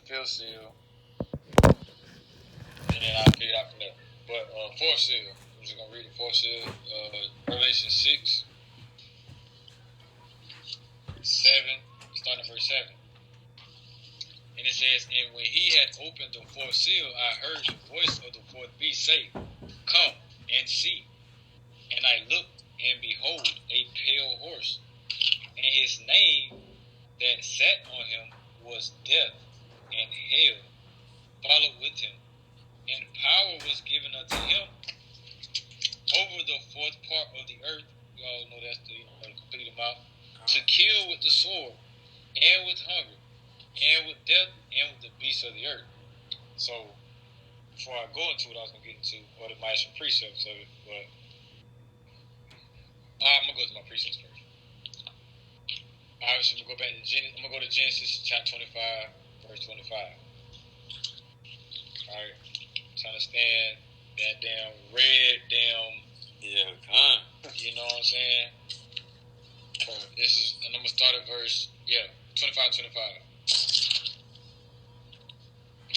fifth seal, and then I'll figure it out from there. But fourth seal, I'm just going to read the fourth seal. Revelation 6, 7, starting at verse 7. And it says, and when he had opened the fourth seal, I heard the voice of the fourth beast say, come and see. And I looked, and behold, a pale horse. And his name that sat on him was Death, and hell followed with him. And power was given unto him over the fourth part of the earth. You all know that's the complete amount. To kill with the sword, and with hunger, and with death, and with the beasts of the earth. So, before I go into it, I was going to get into what are my precepts of it, but I'm going to go to my precepts first. Alright, so I'm going to go back to Genesis. I'm going to go to Genesis chapter 25, verse 25. Alright, to understand that damn red, you know what I'm saying? This is, and I'm going to start at verse, 25.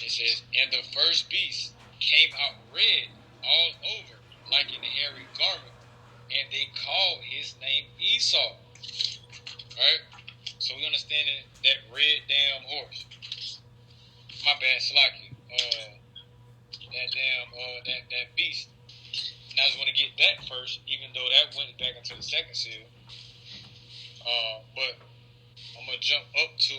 It says, and the first beast came out red all over, like an hairy garment, and they called his name Esau. Right? So we understand that red damn horse. My bad, Salaki. That beast. And I just want to get that first, even though that went back into the second seal. But I'm gonna jump up to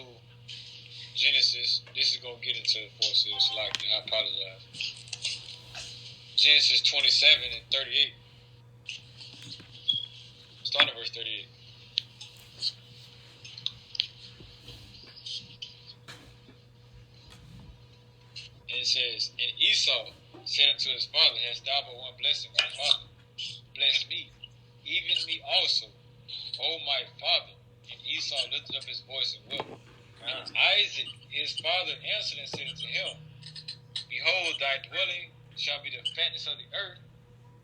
Genesis. This is going to get into the fourth seal, so I apologize. Genesis 27 and 38. Starting at verse 38. And it says, and Esau said unto his father, hast thou but one blessing, my father? Bless me, even me also, O my father. And Esau lifted up his voice and wept. And Isaac, his father, answered and said unto him, behold, thy dwelling shall be the fatness of the earth,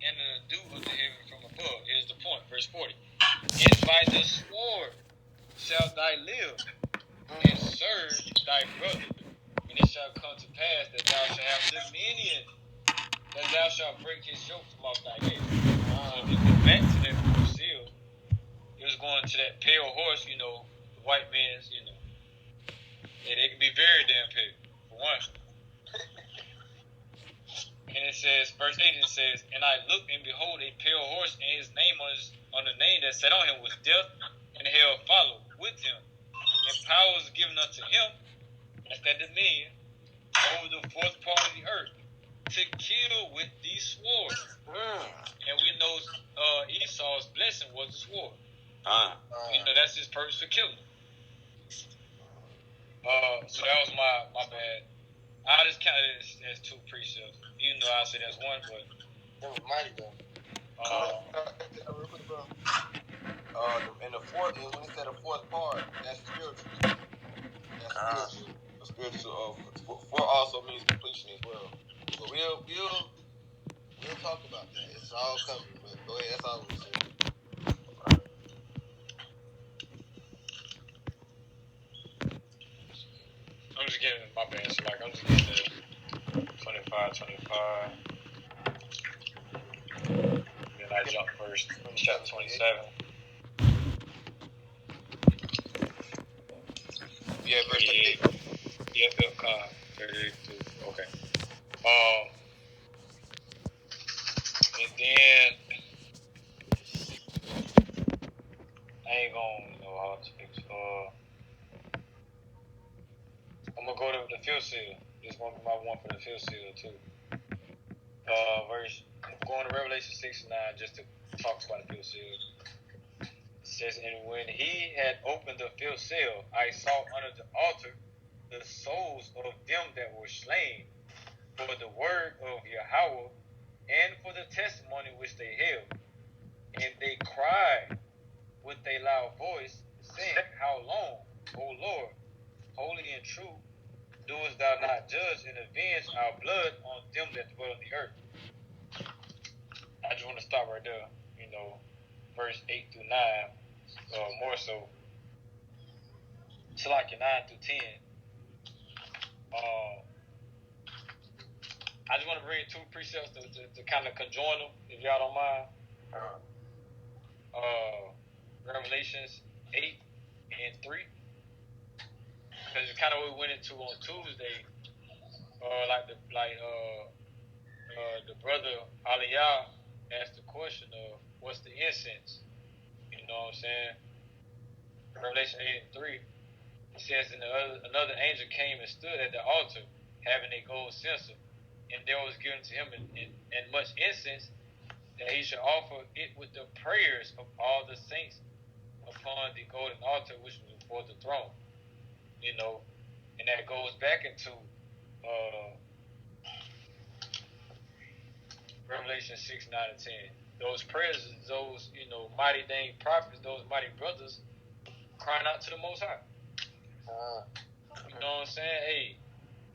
and the dew of the heaven from above. Here's the point, verse 40. And by the sword shalt thou live, and serve thy brother. And it shall come to pass that thou shalt have dominion, that thou shalt break his yoke from off thy neck. So if you go back to that fourth seal, it was going to that pale horse, the white man's, and they can be very damn pale, for one. And it says, verse 8, it says, and I looked, and behold, a pale horse, and his name on the name that sat on him was Death, and hell followed with him. And power was given unto him, that's that dominion, over the fourth part of the earth, to kill with the sword. And we know Esau's blessing was the sword. That's his purpose for killing. So that was my bad. I just counted it as two precepts. Even though I said that's one, but that was mighty though. Real quick, bro. And the fourth, when he said the fourth part, that's spiritual. That's spiritual. The spiritual. Four also means completion as well. But we'll talk about that. It's all coming. But go ahead. That's all we say. I'm just getting my bad. So I'm just getting the 25. Then I jump first, chapter 27. Yeah, verse 38. Yep, 38. Okay. And then I ain't gonna know how to fix. I'm gonna go to the fifth seal. This is gonna be my one for the fifth seal too. I'm going to Revelation 6 and 9 just to talk about the fifth seal. It says, and when he had opened the fifth seal, I saw under the altar the souls of them that were slain for the word of Yahweh and for the testimony which they held. And they cried with a loud voice, saying, how long, O Lord, holy and true, doest thou not judge and avenge our blood on them that dwell on the earth? I just want to stop right there, verse 8 through 9, more so. It's like 9 through 10. I just want to bring two precepts to kind of conjoin them, if y'all don't mind. Revelations 8 and 3. Because it's kind of what we went into on Tuesday. The brother Aliyah asked the question of what's the incense? You know what I'm saying? Revelation 8 and 3. It says, and another angel came and stood at the altar, having a gold censer, and there was given to him and much incense, that he should offer it with the prayers of all the saints upon the golden altar which was before the throne. You know, and that goes back into Revelation 6, 9, and 10. Those prayers, those, mighty dang prophets, those mighty brothers crying out to the Most High. You know what I'm saying? Hey,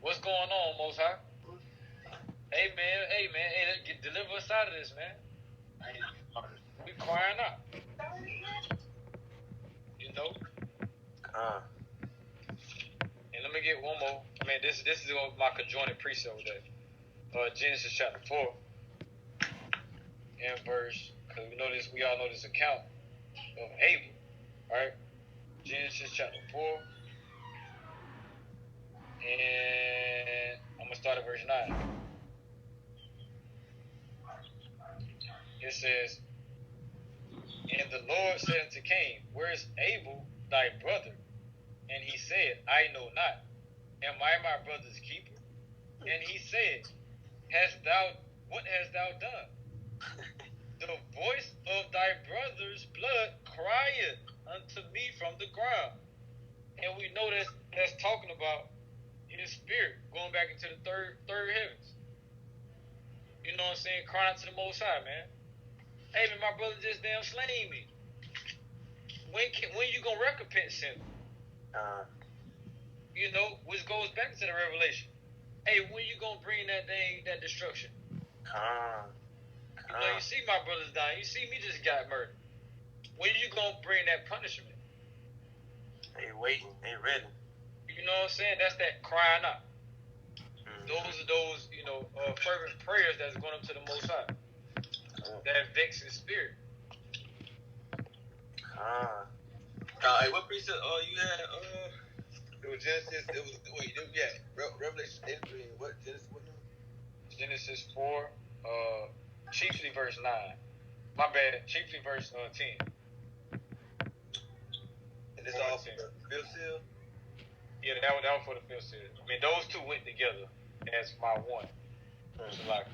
what's going on, Most High? Hey, man, deliver us out of this, man. We crying out. You know? And let me get one more. I mean, this is my conjoined precept with that. Genesis chapter 4 and verse, because we all know this account of Abel, right? Genesis chapter 4, and I'm going to start at verse 9. It says, and the Lord said unto Cain, where is Abel thy brother? And he said, I know not. Am I my brother's keeper? And he said, what hast thou done? The voice of thy brother's blood crieth unto me from the ground. And we know that's talking about his spirit going back into the third heavens. You know what I'm saying? Crying out to the Most High, man. Hey, man, my brother just damn slain me. When you gonna recompense him? Which goes back to the revelation. Hey, when you gonna bring that destruction? You see my brothers dying. You see me just got murdered. When you gonna bring that punishment? They waiting. They ready. You know what I'm saying? That's that crying out. Those are those, fervent prayers that's going up to the Most High. That vexing spirit. Hey, what precept you had? It was Genesis. Revelation 8 and 3. What Genesis? What number? Genesis 4, chiefly verse 9. My bad, chiefly verse 10. And this all for the fifth seal? Yeah, that was for the fifth seal. I mean, those two went together as my one. So like,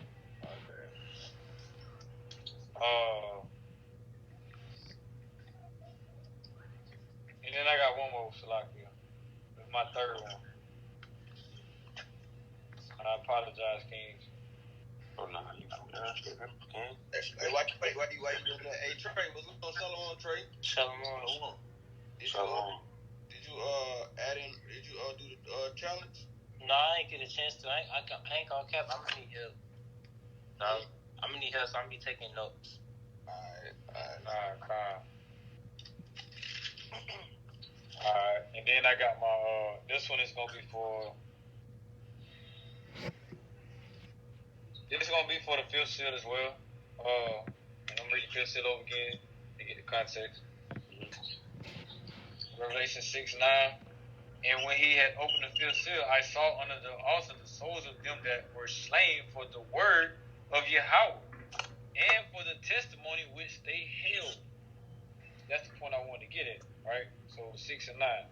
and then I got one more, Salakia. It's my third one. I apologize, Kings. Oh, no, you okay. Hey, why you doing that? Hey, Trey, what's going on, Shalom, Trey? Shalom. Did you do the challenge? No, I ain't get a chance to. I ain't gonna cap. I'm gonna need help. No, I'm gonna need help, so I'm gonna be taking notes. Alright, and then I got my this one is gonna be for the fifth seal as well. And I'm reading fifth seal over again to get the context. Revelation 6, 9. And when he had opened the fifth seal, I saw under the altar the souls of them that were slain for the word of Yahweh and for the testimony which they held. That's the point I wanted to get at, right? So 6 and 9.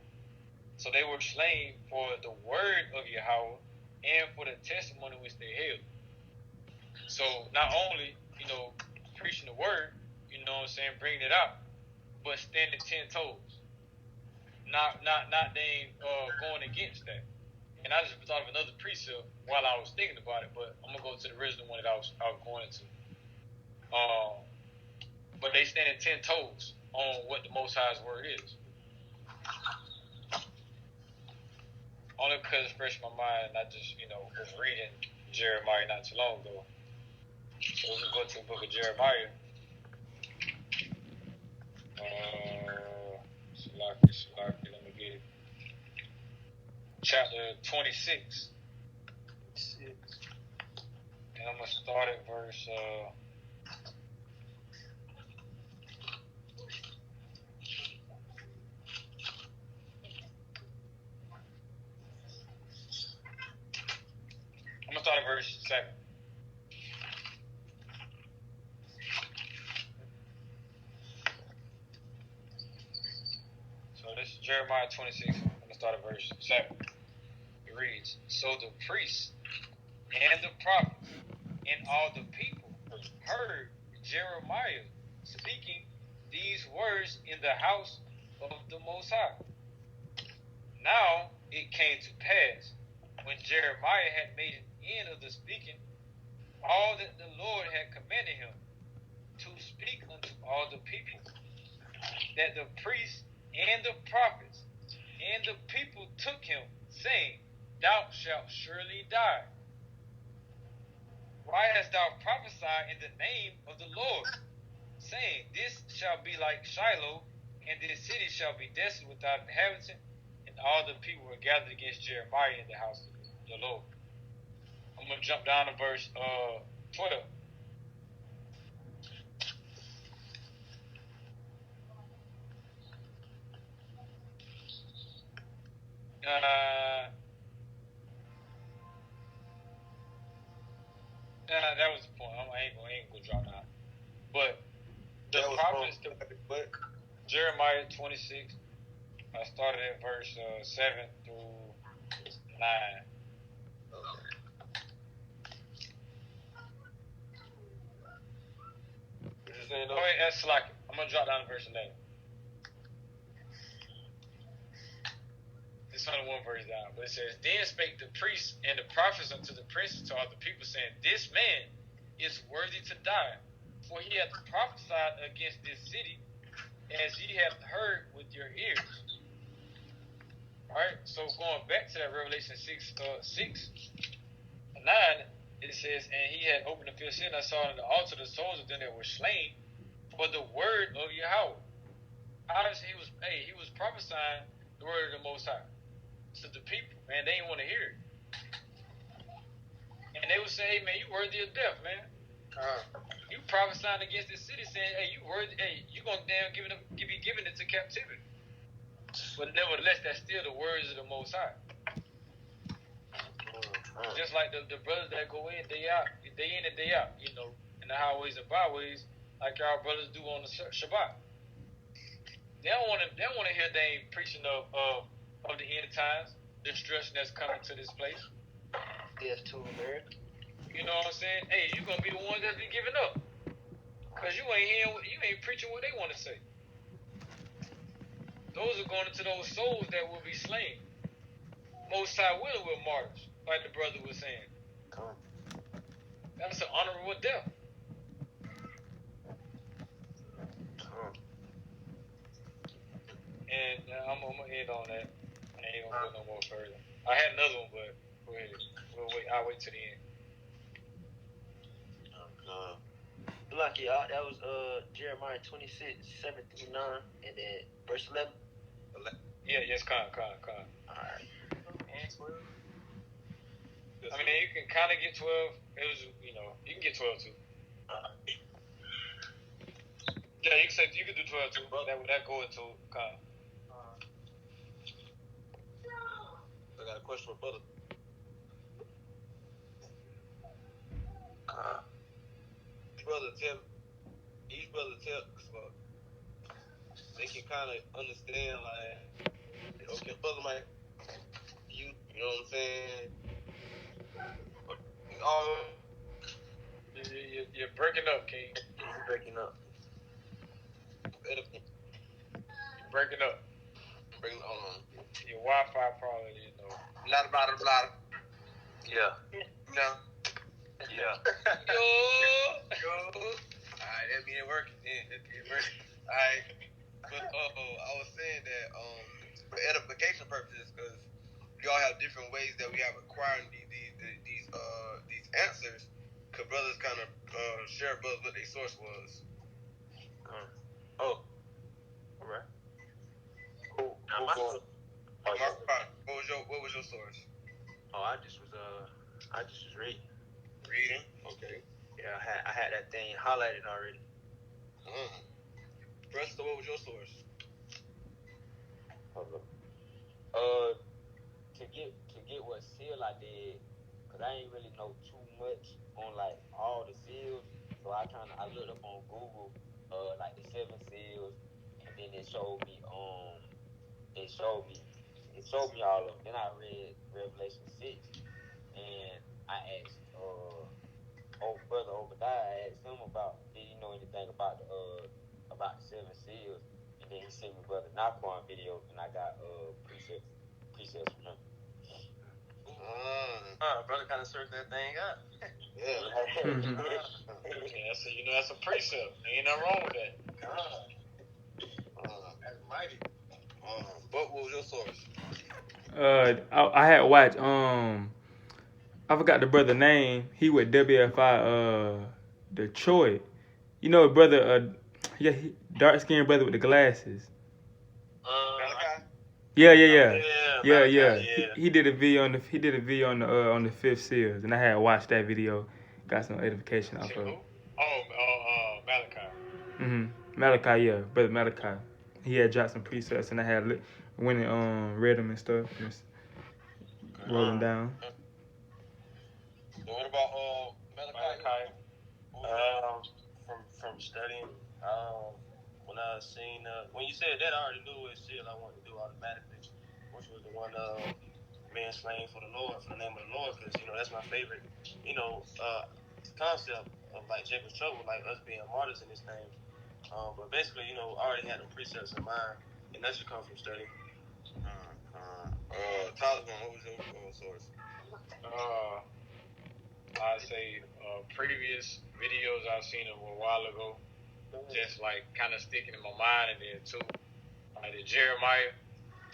So they were slain for the word of Yahweh and for the testimony which they held. So not only, preaching the word, bringing it out, but standing 10 toes. Not going against that. And I just thought of another precept while I was thinking about it, but I'm gonna go to the original one that I was going into. But they standing 10 toes on what the Most High's word is. Only because it's fresh in my mind, and I just, was reading Jeremiah not too long ago. So let's go to the book of Jeremiah. Salaki, let me get it. chapter 26. And I'm going to start at verse... I'm going to start at verse 7. So this is Jeremiah 26. I'm going to start at verse 7. It reads, So the priests and the prophets and all the people heard Jeremiah speaking these words in the house of the Most High. Now it came to pass, when Jeremiah had made an end of the speaking, all that the Lord had commanded him to speak unto all the people, that the priests and the prophets and the people took him, saying, Thou shalt surely die. Why hast thou prophesied in the name of the Lord, saying, This shall be like Shiloh, and this city shall be desolate without inhabitant? And all the people were gathered against Jeremiah in the house of the Lord. I'm going to jump down to verse 12. That was the point. I ain't gonna drop down. But the prophets, Jeremiah 26, I started at verse 7 through 9. Oh, wait, that's like I'm gonna drop down to verse 11. It's only one verse down, but it says, Then spake the priests and the prophets unto the princes to all the people, saying, This man is worthy to die, for he hath prophesied against this city, as ye have heard with your ears. Alright, so going back to that Revelation 6, 9, it says, And he had opened the fifth seal, and I saw on the altar the souls of them that were slain for the word of Yahweh. Obviously, he was prophesying the word of the Most High to the people, man. They didn't want to hear it. And they would say, Hey, man, you worthy of death, man. You prophesying against this city, saying, Hey, you worthy, you gonna damn be giving it to captivity. But nevertheless, that's still the words of the Most High. Just like the brothers that go in, day out, day in and day out, in the highways and byways, like our brothers do on the Shabbat. They don't want to hear they ain't preaching of the end times, destruction that's coming to this place. Death to America. You know what I'm saying? Hey, you gonna be the one that's be giving up, cause you ain't preaching what they want to say. Those are going into those souls that will be slain. Most High will martyrs, like the brother was saying. That's an honorable death. And I'm gonna end on that. I ain't gonna go no more further. I had another one, but go ahead. I'll wait till the end. Lucky, that was Jeremiah 26, 7 through 9, and then verse 11. Yeah, yes, con. Alright. And 12. I mean, you can kind of get 12. It was, you can get 12 too. Yeah, you can do 12 too. That go into con. I got a question for brother. Each brother tell, they can kind of understand, like, okay, brother might, you know what I'm saying? You're breaking up, King. You're breaking up. You're breaking up. Hold on. Your Wi-Fi probably, Blah. Yeah. No. Yeah. Yo. Alright, that mean it working. Yeah, it working. Alright. But I was saying that for edification purposes, because we all have different ways that we have acquiring these answers. Could brothers kind of share brothers what their source was? Alright. Cool. What was your source? Oh, I just was reading. Reading. Okay. Yeah, I had that thing highlighted already. Preston, what was your source? To get what seal I did, cause I ain't really know too much on like all the seals, so I looked up on Google, like the 7 seals, and then it showed me all of them. Then I read Revelation 6, and I asked brother Obadiah, I asked him about did he know anything about the 7 seals, and then he sent me brother Naquan video, and I got precepts from him. Brother kind of searched that thing out. Yeah. That's a precept. Ain't nothing wrong with that. That's mighty. But what was your source? I had watched I forgot the brother name. He with WFI Detroit. You know, brother dark skinned brother with the glasses. Yeah. He did a video on the 5th seals, and I had watched that video. Got some edification off of it. Malachi. Malachi, yeah, brother Malachi. He had dropped some precepts, and I had went and read them and stuff, just rolling down. So what about Malachi? From studying, when I seen when you said that, I already knew what seal I wanted to do automatically, which was the one man slain for the Lord, for the name of the Lord, because that's my favorite concept of like Jacob's trouble, like us being martyrs in this thing. But basically, I already had the precepts in mind, and that should come from studying. Taliban, what was your source? I'd say previous videos I've seen a while ago, just like kind of sticking in my mind, and then too, like the Jeremiah,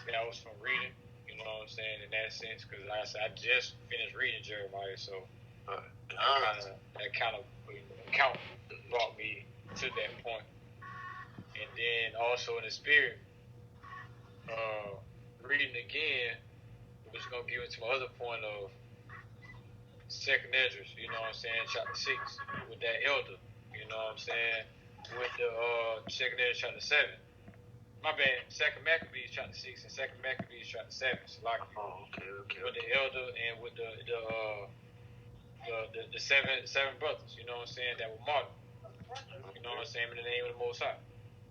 that was from reading, you know what I'm saying, in that sense, because like I said, I just finished reading Jeremiah, so that kind of account brought me to that point. And then also in the spirit, reading again, which is going to give it to my other point of Second Esdras, you know what I'm saying, chapter 6, with that elder, you know what I'm saying, with the Second Esdras chapter 7. My bad, Second Maccabees chapter 6 and Second Maccabees chapter 7. So like, okay. With the elder and with the seven brothers, you know what I'm saying, that were martyred. You know what I'm saying, in the name of the Most High.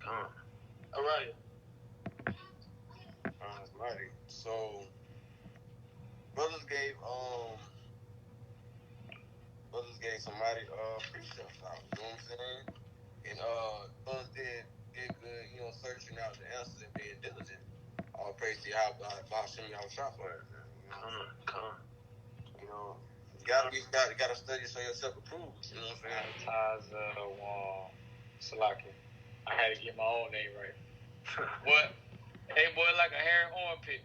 All right. That's mighty. So brothers gave some mighty precepts out, you know what I'm saying? And brothers did good, searching out the answers and being diligent. All praise to Hashem Yahushua for it. You gotta study so yourself approved. You know what I'm saying? Salaki. I had to get my own name right. What? Hey boy, like a hair armpit.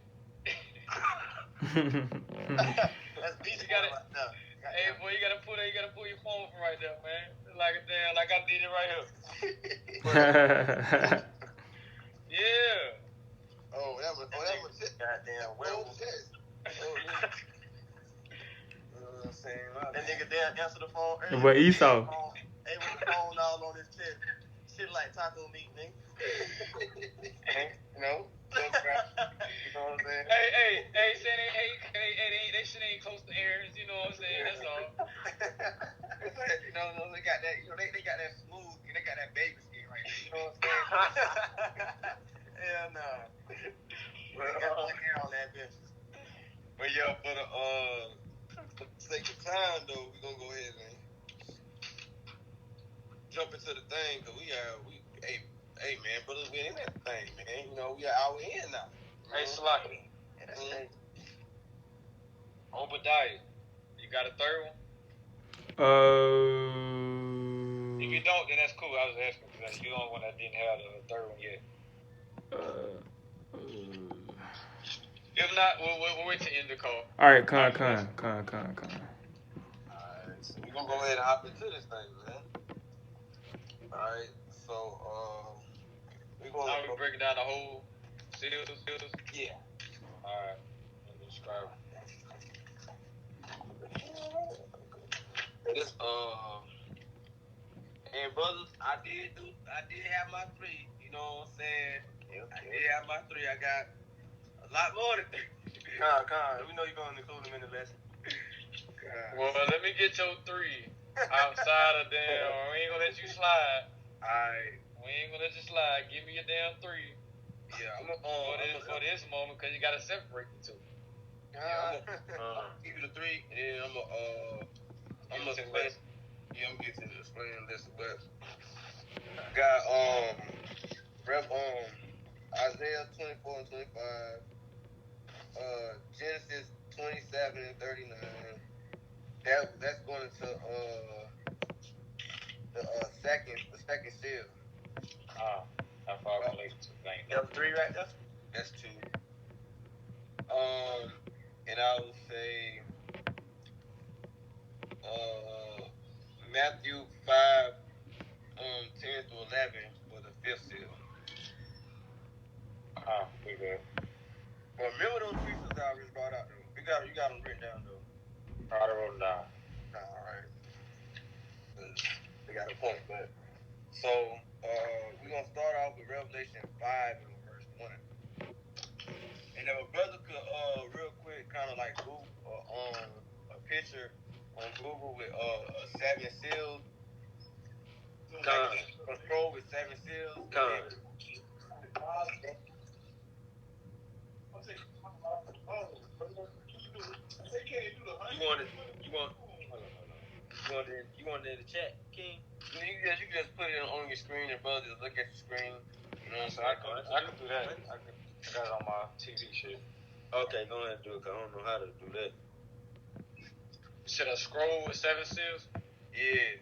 That's beast. Hey boy, you gotta pull your phone from right there, man. Like I did it right here. Yeah. Oh, that was goddamn werewolf. That nigga damn answer the phone earlier. But Esau. Hey, with the phone all on his chest. Shit like taco meat, nigga. You know what I'm saying? Hey, they shit ain't close to Aaron's, you know what I'm saying? That's all. They got that, they got that smooth, they got that baby skin right there, you know what I'm saying? Hell no. They got one hair on that bitch. But yeah, for the sake of time though, we gonna go ahead and jump into the thing, cause hey man, brothers, we ain't that thing, man. We are out in now. Hey, Salaki. Obadiah, you got a third one? If you don't, then that's cool. I was asking because you the only one that didn't have the third one yet. If not, we'll wait to end the call. All right, con. Alright, so we're gonna go ahead and hop into this thing, man. Alright, so we're gonna breaking down the whole seals. Yeah. Alright, let me describe. This and brothers, I did have my 3. You know what I'm saying? I did have my 3. I got a lot more than 3. Con. We know you're gonna include them in the lesson. Well, let me get your 3 outside of damn. We ain't gonna let you slide. Alright. We ain't gonna let you slide. Give me your damn 3. Yeah, for this moment, cause you gotta separate the 2. I'm gonna give you the 3, and then I'm gonna explain. Yeah, I'm getting to explain this, but I got Isaiah 24 and 25, Genesis 27 and 39. That's going into the second seal. How far related to thing? That's 3 right there. That's 2. And I would say Matthew 5 10 through 11 for the 5th seal. We good. Well, remember those 3 seals I already brought out though. You got them written down though. I wrote them down. Alright. They got a point, but so we're gonna start off with Revelation 5 and verse 1. And if a brother could real quick kind of like Google a picture on Google with 7 seals. A scroll with 7 seals. You want it in the chat, King? You can just put it on your screen and brother just look at the screen. You know what I'm saying? I can do that. I got it on my TV shit. Okay, go ahead and do it, cause I don't know how to do that. You said a scroll with 7 seals? Yeah.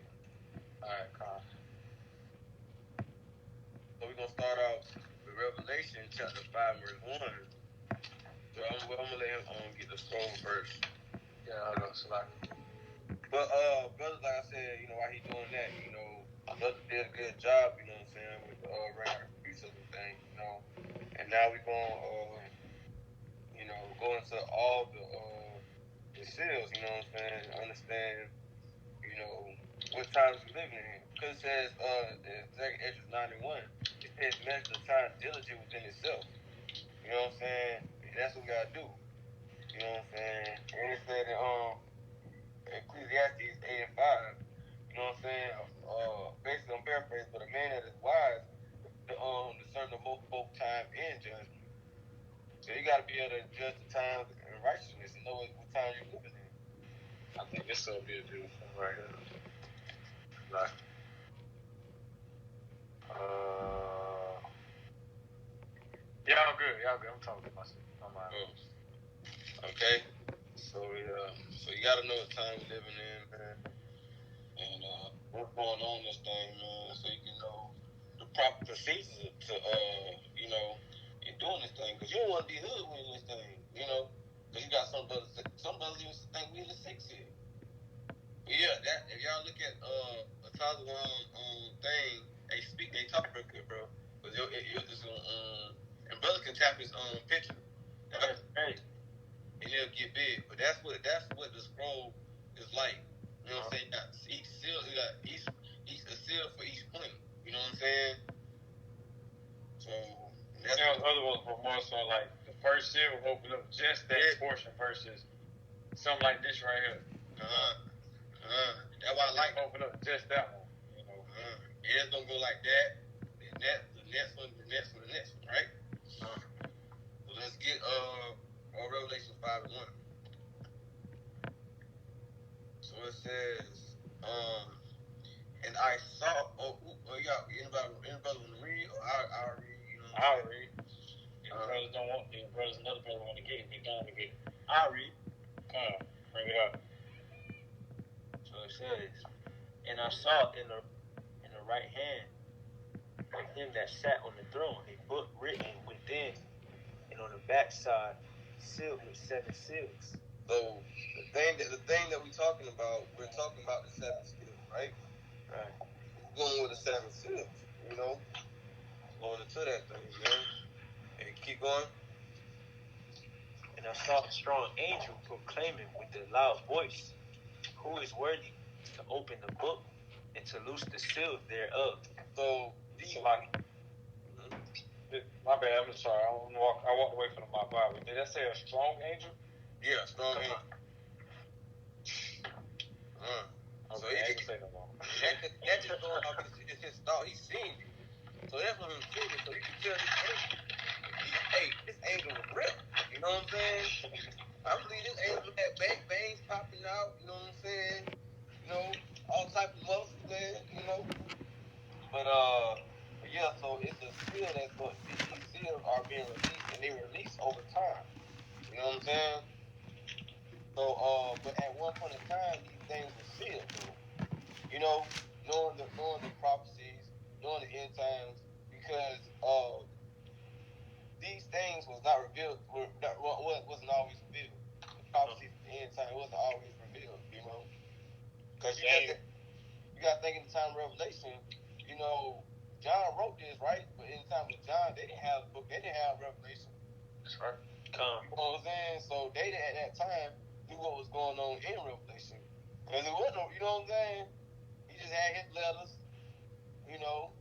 Alright, calm. So we're gonna start off with Revelation chapter 5 verse 1. So I'm gonna let him get the scroll first. Yeah, I know. So like, but brother, like I said, you know, while he doing that, you know, brother did a good job, you know what I'm saying, with running the precepts and things, you know. And now we're gonna you know, go into all the seals, you know what I'm saying, understand, you know, what times we're living in. Because it says in 2nd Ezra 91, it says measure the time diligent within itself. You know what I'm saying? And that's what we gotta do. You know what I'm saying? And it said in Ecclesiastes 8 and 5, you know what I'm saying? Basically I'm paraphrasing, but a man that is wise to discern both time and judgment. So you gotta be able to judge the times and righteousness and know what time you're living in. I think this will be a beautiful right here. Like, y'all good. I'm talking to myself. Okay. So you gotta know what time we're living in, man. And what's going on in this thing, man, so you can know the proper procedures to you know, in doing this thing. Cause you don't wanna be hoodwinked in this thing, you know. Cause you got some brothers even think we in the 6th here. Yeah, that if y'all look at a Taliban thing, they talk real good, bro. Cause you're just and brother can tap his picture. Hey. And it'll get big. But that's what the scroll is like. You know what I'm saying? You got each seal, you got each a seal for each point. You know what I'm saying? So that's the other ones were more so like the first seal will open up just that portion versus something like this right here. That's why I like open up just that one. You know. And it's gonna go like that, the next one, right? So let's get Revelation 5 and 1. So it says, and I saw. Anybody want to read? Or I'll read. You know. I'll read. Brothers don't want. Brothers, another brother want to get it. They don't get it. I'll read. Bring it up. So it says, and I saw in the right hand of him that sat on the throne a book written within, and on the backside sealed with 7 seals. So the thing that we're talking about the 7 seals, right? Right. Going with the 7 seals, you know, going into that thing, man. And keep going. And I saw a strong angel proclaiming with a loud voice, "Who is worthy to open the book and to loose the seals thereof?" So my bad. I'm sorry. I walked away from my Bible. Did that say a strong angel? Yeah, strong angel. Okay, So I ain't say no more. that's just going off his thought. He's seeing you. So that's what he's seeing. So you can tell this angel was real. You know what I'm saying? I believe this angel had bangs popping out. You know what I'm saying? You know, all type of muscles, man. You know. But yeah. So it's a seal that's going. These seals are being released, and they release over time. You know what I'm saying? So but at one point in time, these things were sealed, though. You know, knowing the prophecies, knowing the end times, because these things was not revealed. Wasn't always revealed. The prophecies of the end time wasn't always revealed. You know, because you got to think in the time of Revelation. You know, John wrote this, right? But in the time of John, they didn't have the book. They didn't have Revelation. That's right. You know what I'm saying? So they at that time knew what was going on in Revelation. Because it wasn't, you know what I'm saying? He just had his letters, you know.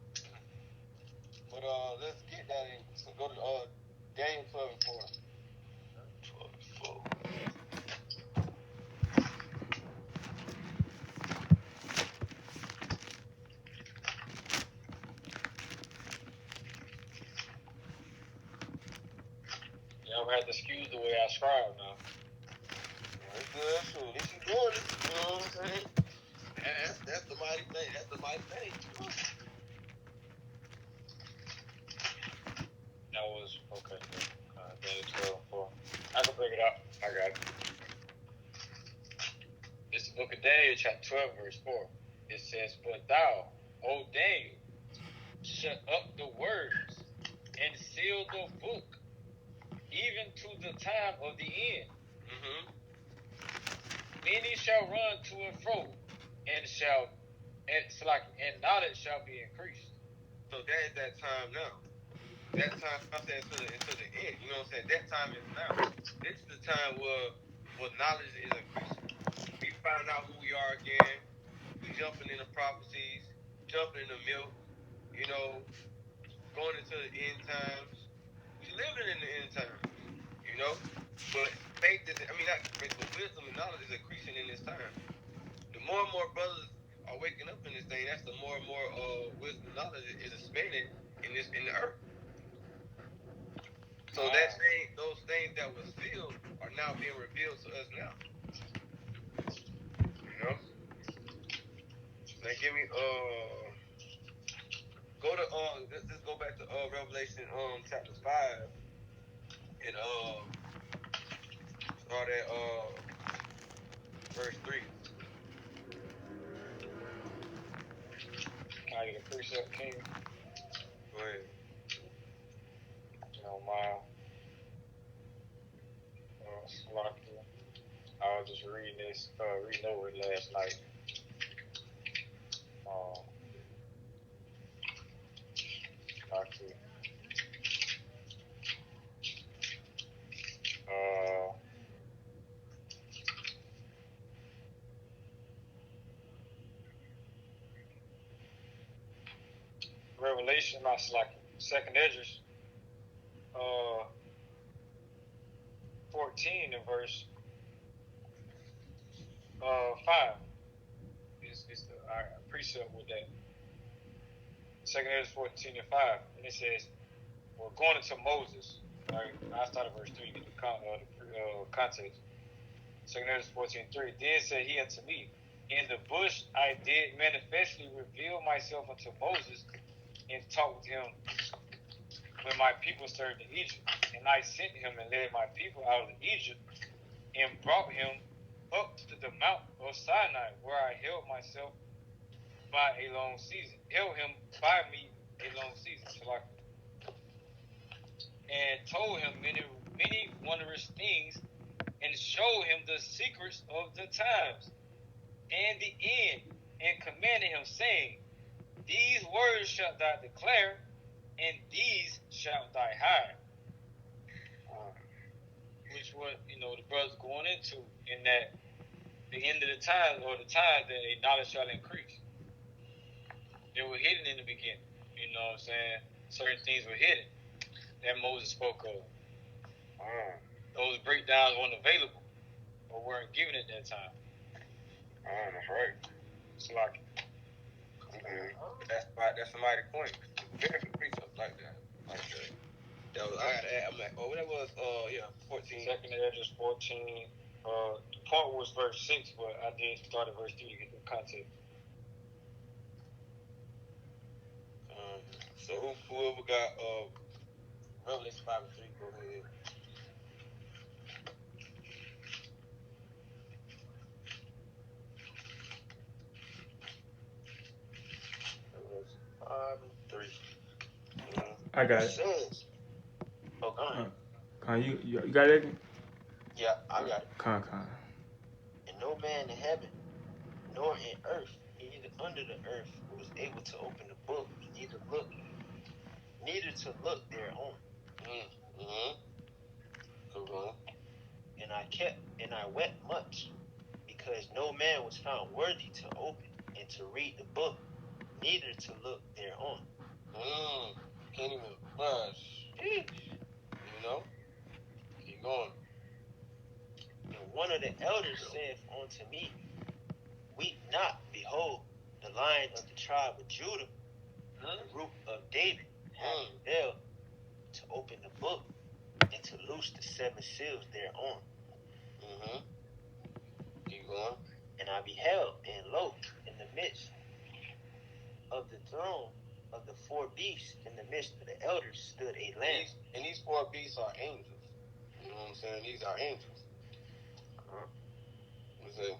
But let's get that in. So go to Daniel 12:4. 12:4. Y'all had to excuse the way I scribe now. That's good. So at least you doing it. You know what I'm saying? That's the mighty thing. That's the mighty thing. That was okay. Daniel 12:4. I can bring it up. I got it. It's the book of Daniel, chapter 12, verse 4. It says, "But thou, O Daniel, shut up the words and seal the book, even to the time of the end. Mm-hmm. Many shall run to and fro, and knowledge shall be increased." So that is that time now. That time, I'm saying, until the end. You know what I'm saying? That time is now. This is the time where knowledge is increasing. We find out who we are again. We jumping into prophecies, jumping into milk. You know, going into the end times. We living in the end times. You know, but faith is. Not faith, but wisdom and knowledge is increasing in this time. The more and more brothers are waking up in this thing, that's the more and more wisdom and knowledge is expanding in the earth. So those things that were sealed are now being revealed to us now. You know? Now give me go to let's go back to Revelation chapter 5 and start at verse 3. Can I get a precept, King? Go ahead. You know, I was just reading over it last night. Revelation, that's like second Esdras, 14 and verse 5 is the precept with that. Second Esdras 14 and 5, and it says, "We're going into Moses." All right, I started verse 3 to get the context. Second Esdras 14:3. "Then said he unto me, In the bush I did manifestly reveal myself unto Moses, and talked with him when my people served in Egypt. And I sent him and led my people out of Egypt, and brought him up to the mount of Sinai, where I held myself by a long season. Held him by me a long season, and told him many wondrous things, and showed him the secrets of the times and the end, and commanded him, saying, These words shalt thou declare, and these shalt thou hide." which what the brothers going into, in that the end of the time or the time that a knowledge shall increase. They were hidden in the beginning. You know what I'm saying? Certain things were hidden that Moses spoke of. Those breakdowns weren't available or weren't given at that time. That's right. It's like That's a mighty point. Very good precepts like that. That was, I gotta add, I'm like, that was 14. Second Ezra 14. The point was verse 6, but I did start at verse 3 to get the context. So whoever got Revelation 5 and 3, go ahead. Revelation 5 and 3. I got It it. says, go on. You got it? Yeah, I got it. Con. And no man in heaven, nor in earth, neither under the earth, was able to open the book, neither to look thereon. And I wept much, because no man was found worthy to open and to read the book, neither to look thereon. Can't even brush. Keep going. And one of the elders saith unto me, weep not, behold, the Lion of the tribe of Judah, the root of David, hath prevailed to open the book and to loose the 7 seals thereon. Keep going. And I beheld, and lo, in the midst of the throne of the 4 beasts, in the midst of the elders, stood a lamb. And these 4 beasts are angels. You know what I'm saying? These are angels. What's it?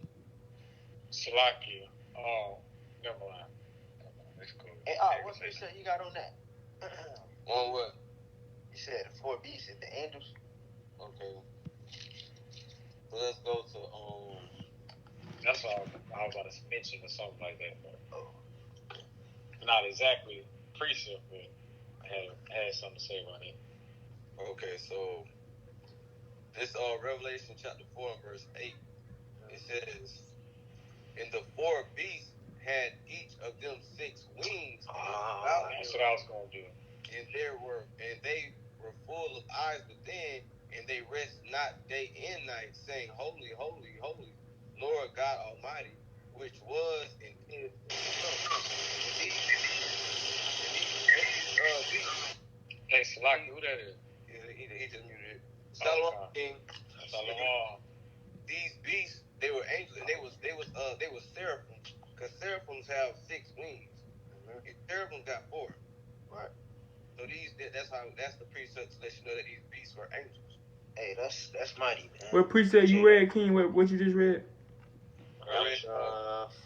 Salakia. Oh, never mind. Let's go. Hey, what percent you got on that? On what? You said the 4 beasts is the angels? Okay. So let's go to That's what I was about to mention or something like that. But not exactly precept, but I had something to say about it. Okay, so this Revelation chapter 4 and verse 8. It says, and the 4 beasts had each of them 6 wings. That's what I was gonna do. And they were full of eyes within, and they rest not day and night, saying, Holy, holy, holy, Lord God Almighty, which was and is and come. Hey, Salaki, who that is? He just muted it. Shalom King. Shalom. These beasts, they were angels, and they was seraphim, because seraphims have 6 wings. Seraphim got 4. Right. So that's the precept to let you know that these beasts were angels. Hey, that's mighty, man. What precept you read, King? What you just read? I read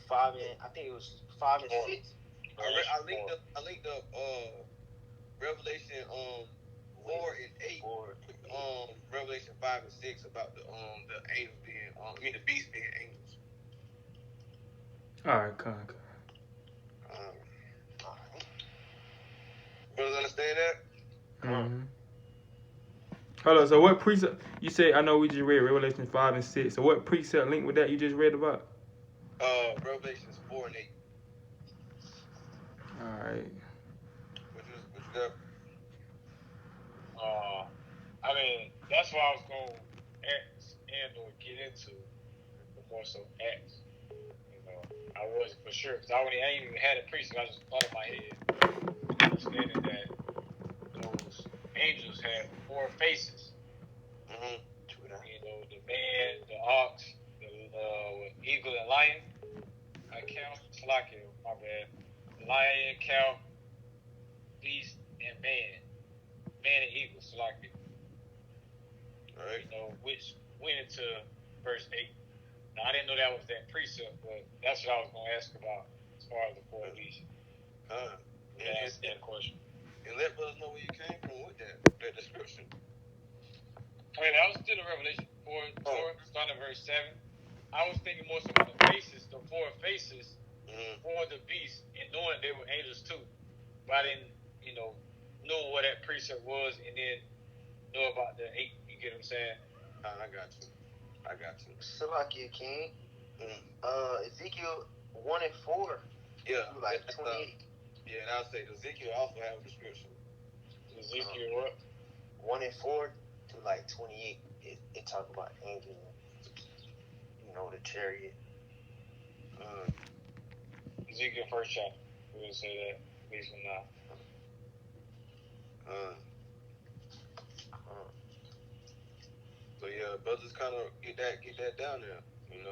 5 and I think it was 5 and 6. I linked up Revelation 4 and 8 Revelation 5 and 6 about the angels being the beasts being angels. All right, con. All right. Brothers understand that? Mm-hmm. Hold on. So what precept you say? I know we just read Revelation 5 and 6. So what precept link with that you just read about? Revelations 4 and 8. All right. What you got? I mean, that's what I was gonna ask or get into before so ask. I wasn't for sure because I ain't even had a precept. I just thought in my head, understanding that those angels had 4 faces. The man, the ox, the eagle and lion. I count Salakia, my bad. Lion, cow, beast, and man. Man and eagle, Salakia. Right. Which went into verse 8. Now, I didn't know that was that precept, but that's what I was going to ask about as far as the 4 beasts. Ask that question. And let us know where you came from with that description. I mean, I was still in Revelation 4, starting at verse 7. I was thinking more so about the faces, the 4 faces for the beast, and knowing they were angels too. But I didn't, know what that precept was, and then know about the 8. You get what I'm saying? I got you. Salakia King. Ezekiel 1:4. Yeah. Like 28. Yeah, and I'll say Ezekiel also have a description. Ezekiel what? 1:4 to like 28. It talk about angels, the chariot. Ezekiel first chapter. We're gonna say that at least for now. So yeah, brothers kind of get that down there, Get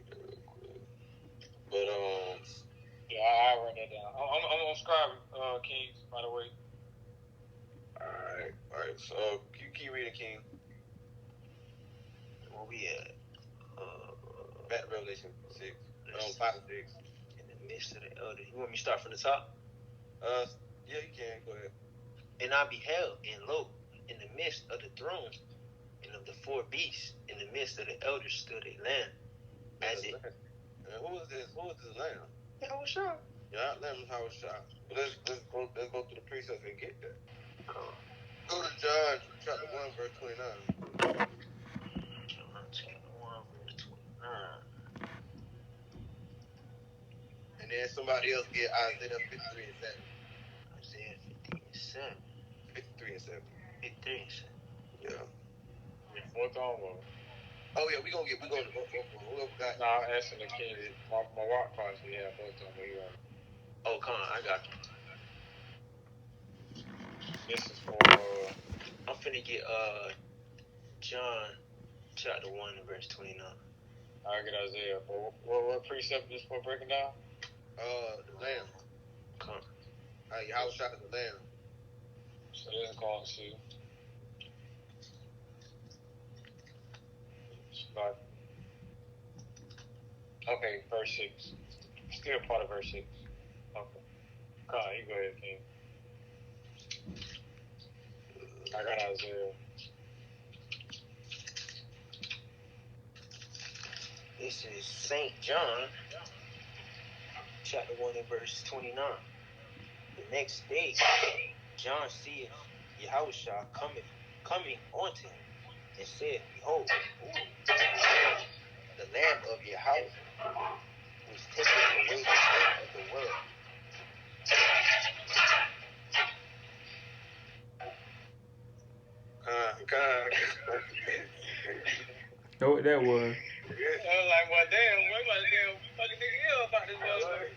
that real quick. But yeah, I write that down. I'm scribing, Kings, by the way. All right. So you keep reading, King. Where we at? Back to Revelation 6. 5 and 6. In the midst of the elders. You want me to start from the top? Yeah, you can. Go ahead. And I beheld, and lo, in the midst of the throne, and of the four beasts, in the midst of the elders stood a lamb. Who is this? Who is this lamb? Yahushua. Yeah, lamb is Yahushua. But let's go through the precepts and get there. Go to John chapter 1 verse 29. John chapter 1 verse 29. And then somebody else get Isaiah 53 and 7. Isaiah 50 and 7. 53 and 7. 53 and 7. Yeah. Fourth on. Oh yeah, we gonna whoever got. Nah, I'm asking the king. My walk cards we have both on me. Oh, come on, I got you. This is for. I'm finna get John chapter 1 verse 29. I get Isaiah. But what precept is for breaking down? The lamb. Come. Yahushua is the lamb. So this is going to. Okay, verse 6. Still part of verse 6. Okay. Come on, you go ahead, King. I got Isaiah. This is St. John, chapter 1 and verse 29. The next day, John seeth Yahushua coming unto him, and said, Behold, the Lamb of Yahweh, which taketh away the sin of the world. Know what that was? I was like, well, damn, we fucking nigga ill about this motherfucker.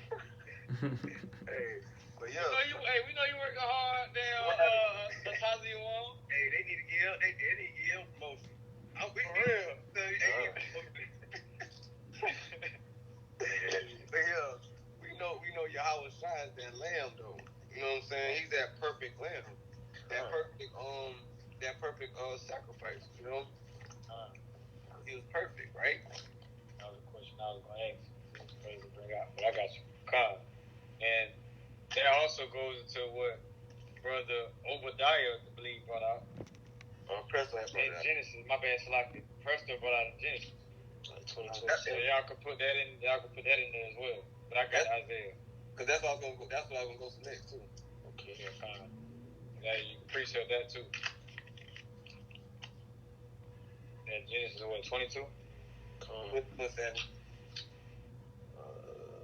But yeah. We know you working hard, damn, Tazi one. Hey, they need to get up. They need to get up promotion. I'm for real. But yeah, we know Yahushua is that lamb though. You know what I'm saying? He's that perfect lamb. That perfect sacrifice, you know? He was perfect, right? That was a question I was gonna ask. It's crazy to bring out, but I got you. Come. And that also goes into what Brother Obadiah, I believe, brought out. Presto had brought in out. Genesis. My bad, Salaki. Presto brought out in Genesis. 2027. So y'all can put that in. Y'all can put that in there as well. But I got Isaiah. Cause that's what I was gonna go. That's what I was gonna go to next too. Okay, yeah, fine. Yeah, you can appreciate that too. And Genesis is what, 22? What's that?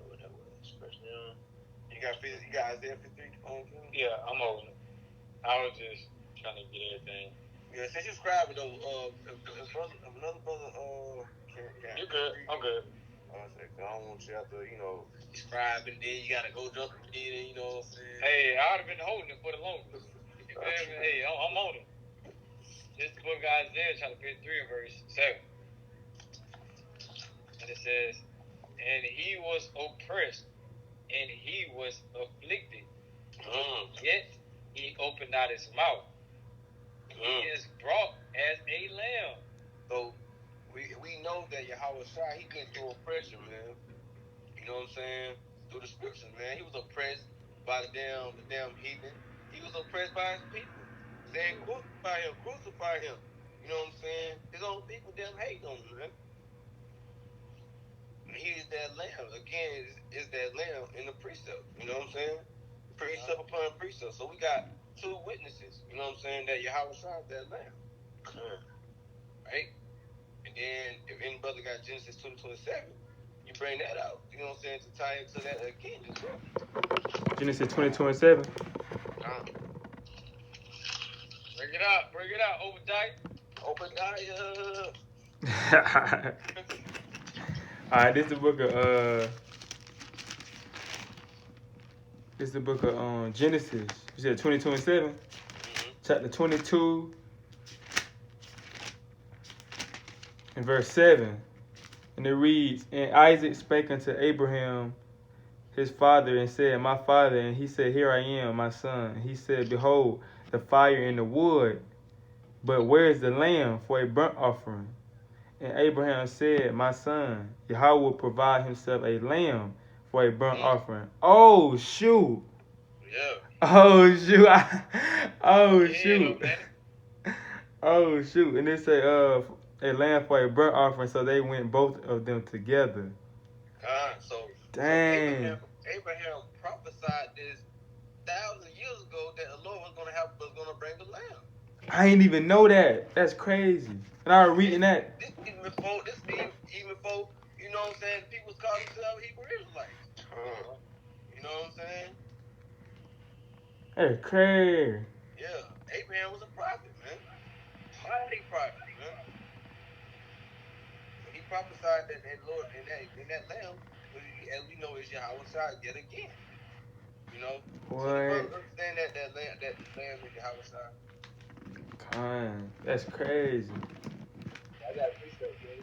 What that was? First now. You got Isaiah 53 on you? Yeah, I'm holding it. I was just trying to get everything. Yeah, since you scribing though, another brother, You good? I'm good. I don't want you out to, scribe and then you gotta go jump and get it, you know what I'm saying? Hey, I would have been holding it for the longest. Hey, I'm on it. This book of Isaiah, chapter 53 and verse 7. And it says, and he was oppressed, and he was afflicted, yet he opened not his mouth. He is brought as a lamb. So we know that Yahushua, he went through oppression, man. You know what I'm saying? Through the scriptures, man. He was oppressed by the damn heathen. He was oppressed by his people. Saying, crucify him. You know what I'm saying? His own people damn hate on him, man. And he is that lamb. Again, is that lamb in the precept. You know what I'm saying? Precept upon precept. So we got two witnesses. You know what I'm saying? That Yahushua is that lamb. right? And then if any brother got Genesis 20:27, you bring that out. You know what I'm saying, to tie into that again as well. Genesis 20:27. Bring it out, Obadiah. All right, this is the book of Genesis. You said 20:27, chapter 22 and verse 7, and it reads, "And Isaac spake unto Abraham his father and said, My father. And he said, Here I am, my son. And he said, Behold, the fire and the wood, but where is the lamb for a burnt offering? And Abraham said, My son, Yahweh will provide himself a lamb for a burnt offering." Oh, shoot. Yeah. Oh, shoot. Oh, Yeah, shoot. man. Oh, shoot. And they say, a lamb for a burnt offering, so they went both of them together. So Dang. Abraham prophesied this 1,000 years ago that the Lord was gonna bring the lamb. I ain't even know that. That's crazy. And I was reading that. This even before, you know what I'm saying, people call themselves Hebrew Israelites. You know what I'm saying? That's crazy. Yeah, Abraham was a prophet, man. Mighty prophet, man. So he prophesied that Lord in that lamb, as we know, is Yahweh Shai yet again. You know? What? So the brother understand that lamb is Yahweh Shai. That's crazy. I got a precept, man.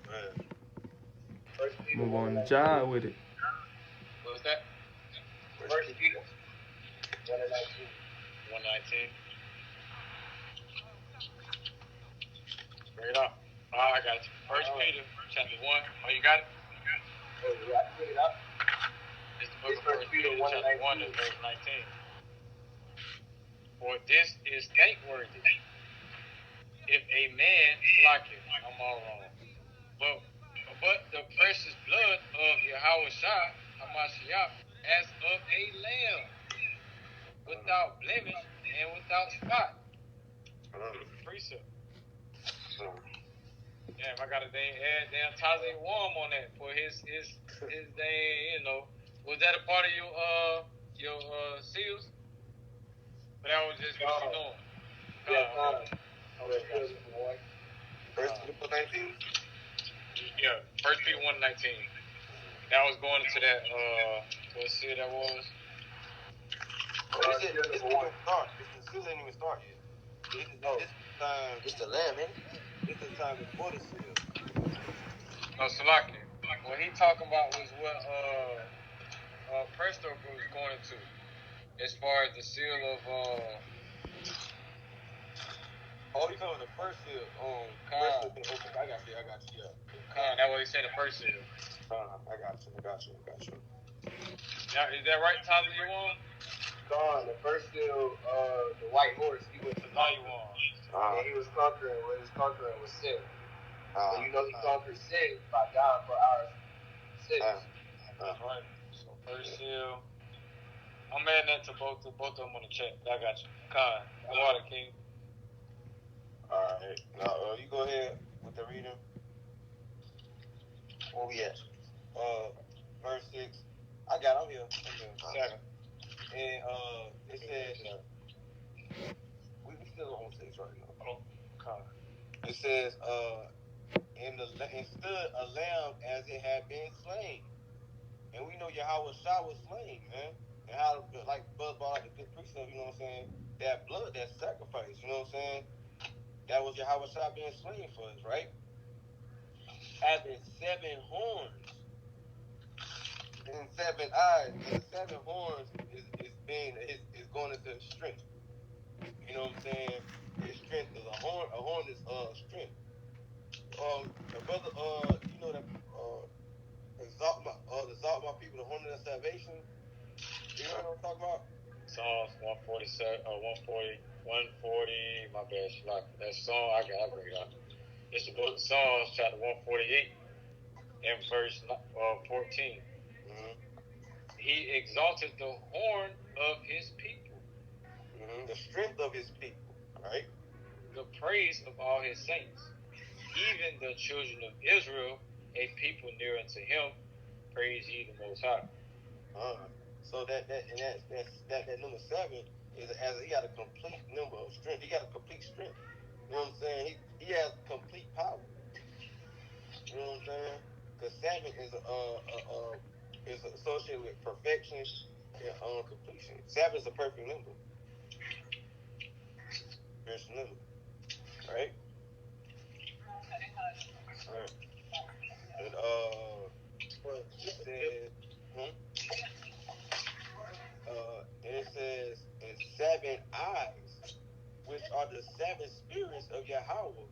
Man. First Peter Move 1 on and the 19. job with it. What was that? First Peter 1 and 19. 119. Bring it up. Oh, I got it. First Peter chapter 1. Oh, you got it? Oh, yeah, I can bring it up. It's the book of First Peter chapter 1 and verse 19. For this is thankworthy, if a man slacketh, I'm all wrong. But the precious blood of Yahweh Shai, Hamashiach, as of a lamb, without blemish and without spot. Precept. Damn, I got a damn Tazi Warm on that for his dang, you know. Was that a part of your seals? But that was just what you know. First Peter 19. Yeah, First Peter 1:19. That was going into that what seal that was? This didn't even start. This didn't even start yet. This time. It's the lamb, man. This is the time before the seal. No, Salaki. What he talking about was what Presto was going into, as far as the seal of Oh, you talking the first seal? Khan. I got you. Yeah. Khan. That's what he said. The first seal. I got you. Now, is that right, Tyler? You on? Gone. The first seal, the white horse, he went to Now you on? and he was conquering. What he was conquering was sin. And you know he conquered sin by dying for our sins. Right. So first seal. I'm adding that to both of them on the chat. I got you. Khan. Water King. All right. Now you go ahead with the reading. Where we at? Verse 6. I'm here. 7. And it says we still on 6 right now. Oh, Khan. It says and stood a lamb as it had been slain. And we know Yahweh Shah was slain, man. And how, like Buzz brought out the good precept, you know what I'm saying? That blood, that sacrifice, you know what I'm saying? That was Yahweh Shah being slain for us, right? Having 7 horns and 7 eyes. And the 7 horns is going into strength. You know what I'm saying? His strength is a horn. A horn is strength. The brother, you know that exalt my people, the horn of their salvation. You know what I'm talking about? Psalms 147, 140, my bad, Shalak. That song, I bring it up. It's the book of Psalms, chapter 148, and verse 14. Mm-hmm. He exalted the horn of his people. Mm-hmm. The strength of his people, right? the praise of all his saints. Even the children of Israel, a people near unto him, praise ye the Most High. So that number 7 is as he got a complete number of strength. He got a complete strength. You know what I'm saying? He has complete power. You know what I'm saying? Because 7 is associated with perfection and completion. 7 is a perfect number. Spiritual number, right? Right. And it says, and 7 eyes, which are the 7 spirits of Yahweh,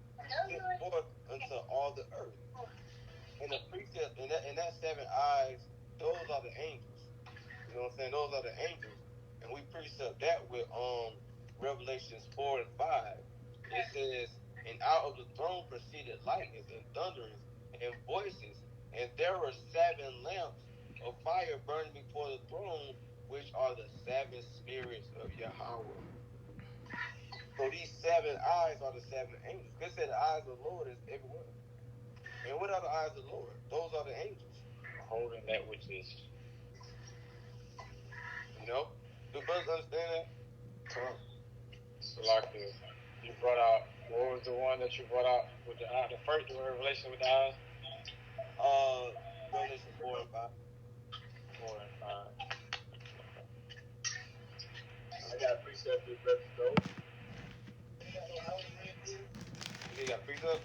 sent forth unto all the earth. And the precept, and that 7 eyes, those are the angels. You know what I'm saying? Those are the angels. And we precept that with Revelations 4 and 5. It says, and out of the throne proceeded lightnings and thunderings and voices, and there were 7 lamps of fire burning before the throne, which are the 7 spirits of Yahweh. So these 7 eyes are the 7 angels. They said the eyes of the Lord is everywhere. And what are the eyes of the Lord? Those are the angels. Holding that which is. You know? Do brothers understand that? So like you brought out, what was the one that you brought out with the eye, the first revelation with the eyes? Revelation 4 and 5. 4 and 5. I got a precept with brothers though. You got a precept?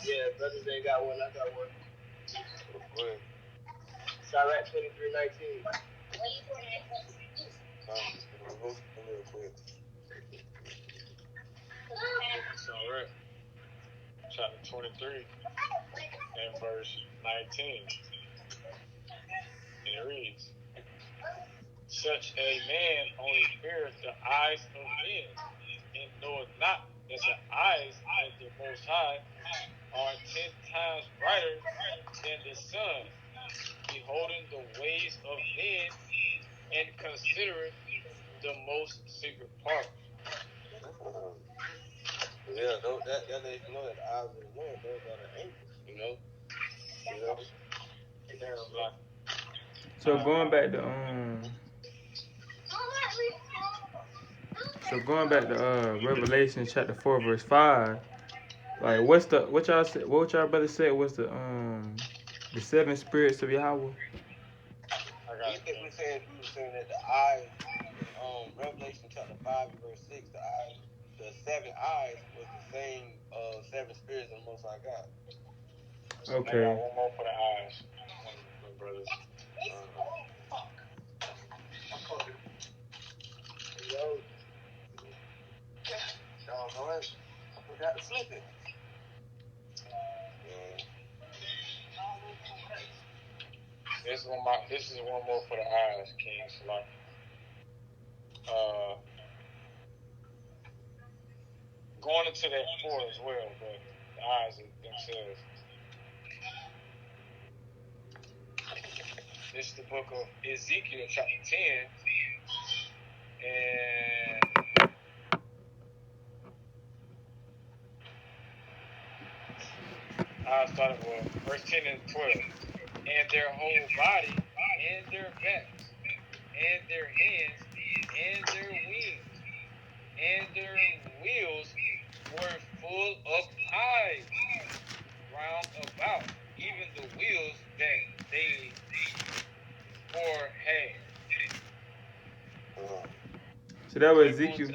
Yeah, brothers ain't got one, I got one. Go ahead. Sirach 23:19. Real quick. Sirach chapter 23 and verse 19. And it reads, such a man only feareth the eyes of men, and knoweth not that the eyes of the Most High are 10 times brighter than the sun, beholding the ways of men, and considereth the most secret parts. Yeah, that lets you know that the eyes of the Lord, those are the angels, you know? So going back to Revelation chapter 4 verse 5, like what y'all brother said was the 7 spirits of Yahweh? We were saying that the eyes, Revelation chapter 5 and verse 6, the 7 eyes was the same 7 spirits of the Most High God. Okay. I got one more for the eyes, my brothers. I forgot to flip it. This is one more for the eyes, King. So like, going into that 4 as well, but the eyes themselves. This is the book of Ezekiel, chapter 10, and I started with verse 10 and 12. And their whole body, and their backs, and their hands, and their wings, and their wheels were full of eyes round about, even the wheels that they had. So that was Ezekiel.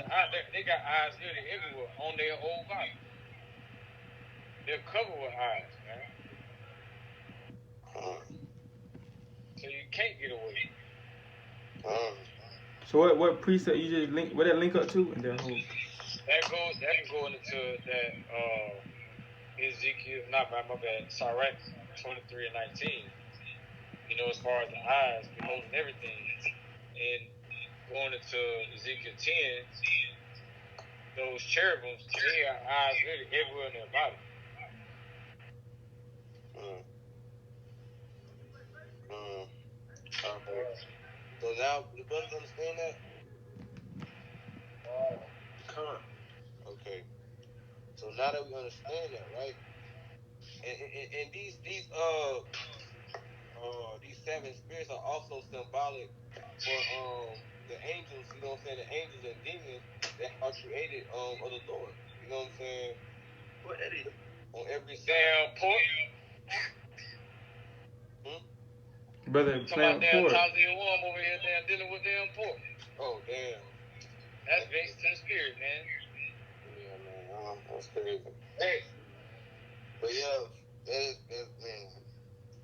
They got eyes nearly everywhere on their whole body. They're covered with eyes, man. So you can't get away. So what precept you just link? What that link up to? And then who? That can go into that Ezekiel, not my bad, Sirach 23 and 19. You know, as far as the eyes, beholding everything, and going into Ezekiel 10, those cherubims, they got eyes really everywhere in their body. So now the brothers understand that? Okay. So now that we understand that, right? And these seven spirits are also symbolic for the angels. You know what I'm saying? The angels and demons that are created of the Lord. You know what I'm saying? What that is? On every side. Damn pork. Brother, Talking playing about damn pork. Tazi and Warm over here, damn dealing with damn pork. Oh damn. That's vexed to the spirit, man. Yeah, man. That's crazy. Hey. But yeah, that's man.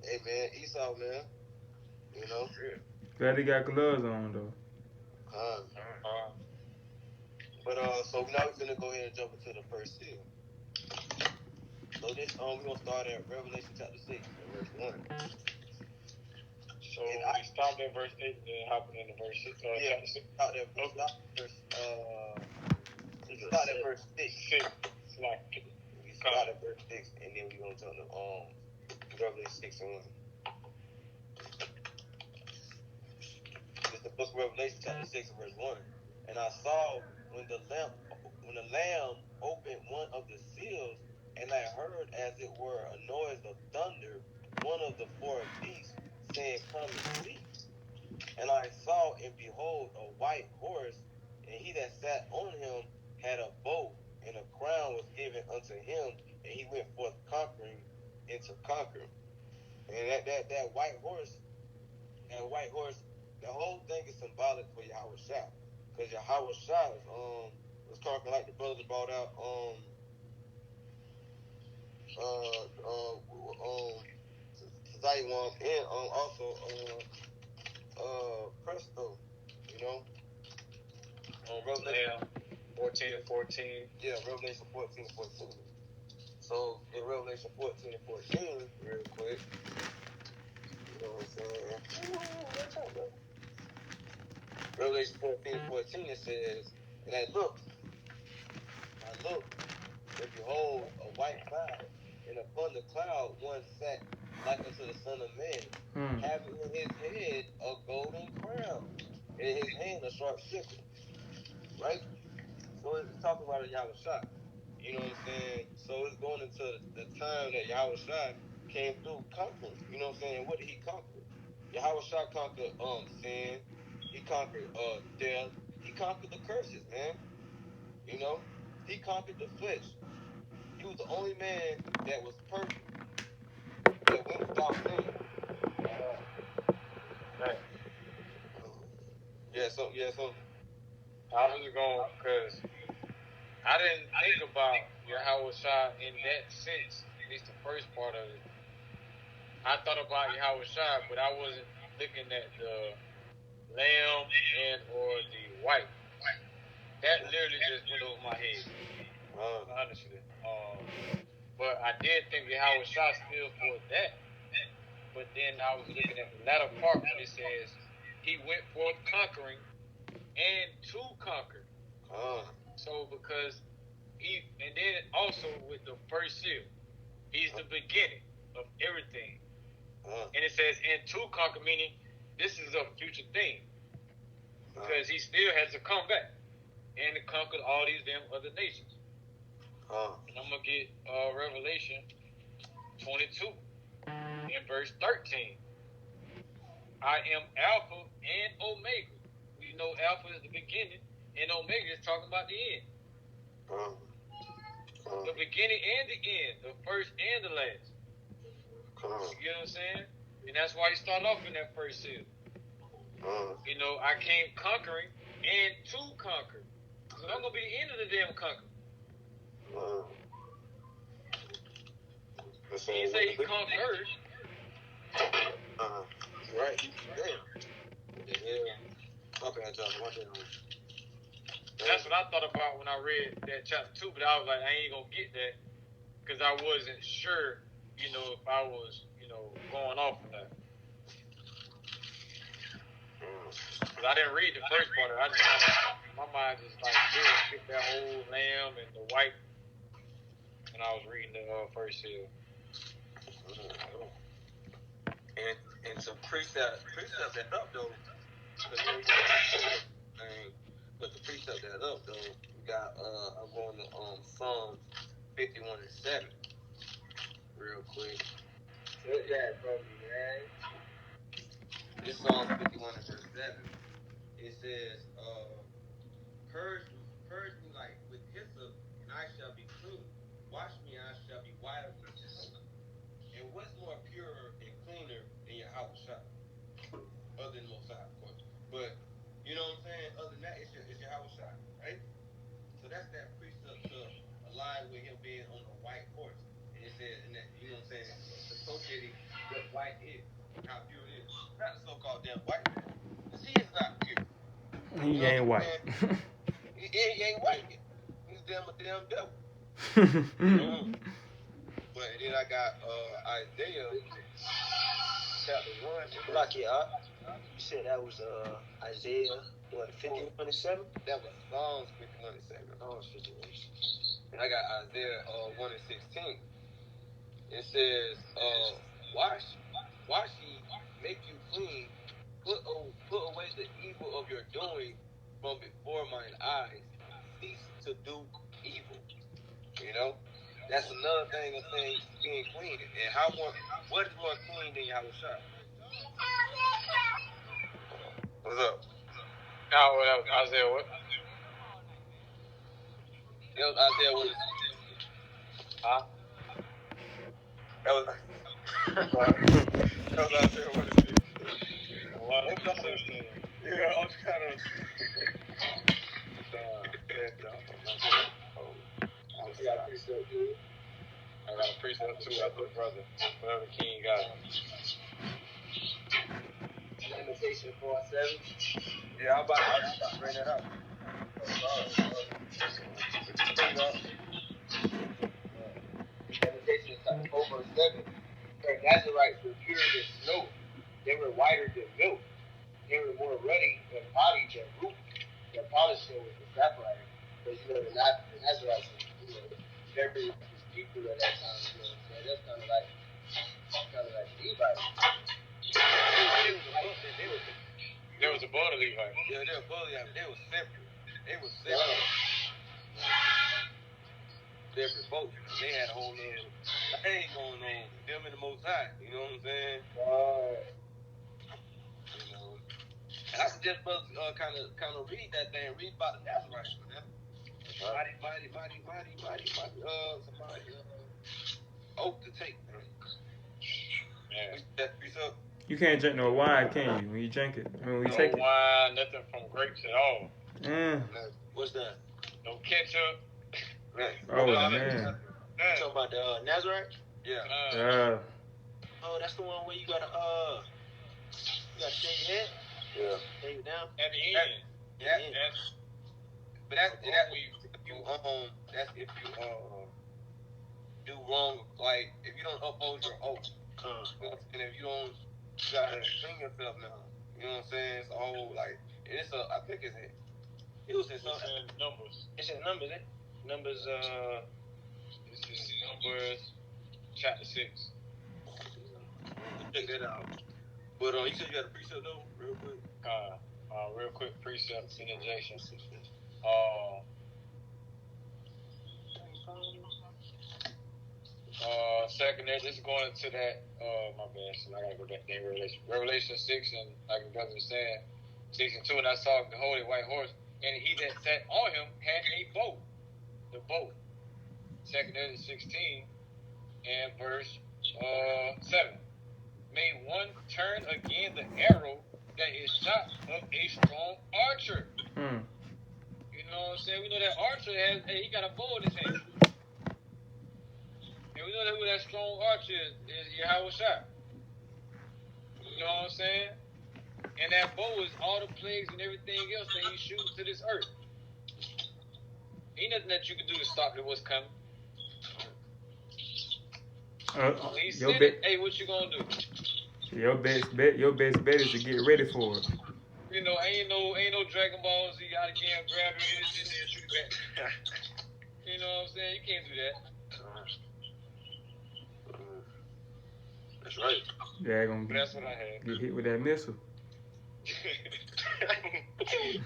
Hey man, Esau, man. You know? Glad he got gloves on though. But so now we're gonna go ahead and jump into the first seal. So this we're gonna start at Revelation chapter 6 and verse 1. So we stopped at verse 8 and then hopping into verse 6. Yeah, start at verse start at verse 6. We start at verse 6 and then we're gonna jump to Revelation 6 and 1. It's the book of Revelation chapter 6 and verse 1. And I saw when the Lamb opened one of the seals, and I heard as it were a noise of thunder, one of the four beasts saying, Come and see. And I saw and behold a white horse, and he that sat on him had a bow, and a crown was given unto him, and he went forth conquering and to conquer. And that white horse, the whole thing is symbolic for Yahweh Shah. Because Yahweh Shah was conquering, like the brothers brought out Zion and also Presto, you know. Revelation 14 and 14. Yeah, Revelation 14 and 14. So in Revelation 14 and 14, real quick, you know what I'm saying? Revelation 14 and 14, it says, And I looked, and behold, a white cloud, and upon the cloud one sat like unto the Son of Man, having in his head a golden crown, and in his hand a sharp sickle. Right? So it's talking about a Yahweh Shah. You know what I'm saying? So it's going into the time that Yahweh Shah came through conquering. You know what I'm saying? What did he conquer? Yahweh Shah conquered sin. He conquered death. He conquered the curses, man. You know? He conquered the flesh. He was the only man that was perfect, that went without sin. Right. Yeah, so. I was going because I didn't think about Yahweh Shah in that sense, at least the first part of it. I thought about Yahweh Shah, but I wasn't looking at the lamb and or the white. That literally just went over my head, honestly. But I did think Yahweh Shah still for that. But then I was looking at the latter part when it says he went forth conquering and to conquer. So because and then also with the first seal, he's the beginning of everything. And it says and to conquer, meaning this is a future thing. Because he still has to come back and to conquer all these damn other nations. And I'm going to get Revelation 22 in verse 13. I am Alpha and Omega. We know Alpha is the beginning and Omega is talking about the end. The beginning and the end, the first and the last. You get what I'm saying? And that's why he started off in that first seal. You know, I came conquering and to conquer. So I'm going to be the end of the damn conquer. He said he conquered. Right. Damn. Yeah. Okay, That's what I thought about when I read that chapter 2, but I was like, I ain't going to get that because I wasn't sure, you know, if I was, you know, going off of that. Because I didn't read the first part of it. I just kind of, my mind just like skipped that whole lamb and the white when I was reading the first seal. And to precept that up though, but to precept that up though, we got I'm going to Psalms 51-7. Real quick. What's that from me, man? This song 51-7. It says, purge me like with hyssop, and I shall be clean. Wash me, and I shall be whiter than snow. And what's more pure and cleaner than your house shop? Other than Most High, of course. But you know what I'm saying? Other than that, it's your house shop, right? So that's that precept to align with him being on a white horse. And it says, and that, you know what I'm saying? Associating what white is, how pure it is. Not the so-called damn white man. Because he is not pure. He ain't white. He ain't white. He's a damn devil. But then I got Isaiah chapter 1. Block it up. You said that was Isaiah, what, 51-7? That was Psalms 51-7. Psalms 51. And I got Isaiah 1-16. It says, wash ye, make you clean, put away the evil of your doing from before mine eyes. Cease to do evil. You know? That's another thing of saying being clean. And what is more clean than your shop? What's up? Now, that was Isaiah what? That was Isaiah 1. Huh? That was Isaiah 1. Yeah, I'm kind of. I got a precept too after the brother. Whatever King got. Limitation 4-7. Yeah, I'm about to bring that up. Limitation 4-7. Their Nazarites were purer than snow. They were whiter than milk. They were more ruddy than body than root. Their polishing was the sapphire. Because the Nazarites were very people at that time. That's kind of like Levites. There was a border Levite. Yeah, they were bully. They were separate. Separate folks. They had a whole little thing going on. Them and the Most High. You know what I'm saying? You know. And I suggest brothers kind of read that thing. Read about the Nazarites, man. Mighty, oath to take, man. Yeah. You can't drink no wine, can you? When you drink it, when we take it. No wine, nothing from grapes at all. What's that? No ketchup. Oh man. You talking about the Nazarite? Yeah. Oh, that's the one where you gotta shake your head. Yeah. Take it down. At the end. But that's if you do wrong, like if you don't uphold your oath, and if you don't, you gotta clean yourself now. You know what I'm saying? It's a whole I think it was in Numbers. It's in Numbers, eh? Numbers. This is Numbers chapter 6. Check that out. But you said you got a precept though, real quick. Real quick precept injection. Second, they're just going into that. My bad. So I gotta go back to Revelation 6, and like the brother was saying, 6 and 2. And I saw the holy white horse, and he that sat on him had a bow. The bow. 2 Corinthians 16 and verse 7. May one turn again the arrow that is shot of a strong archer. You know what I'm saying? We know that archer he got a bow in his hand. And we know that who that strong archer is Yahweh Shai. You know what I'm saying? And that bow is all the plagues and everything else that he shoots to this earth. Ain't nothing that you can do to stop what's coming. He said it, hey, what you gonna do? Your best bet is to get ready for it. You know, ain't no Dragon Ball Z out again, grab it and shoot it back. You know what I'm saying? You can't do that. That's right. Yeah, that's what I had. Get hit with that missile.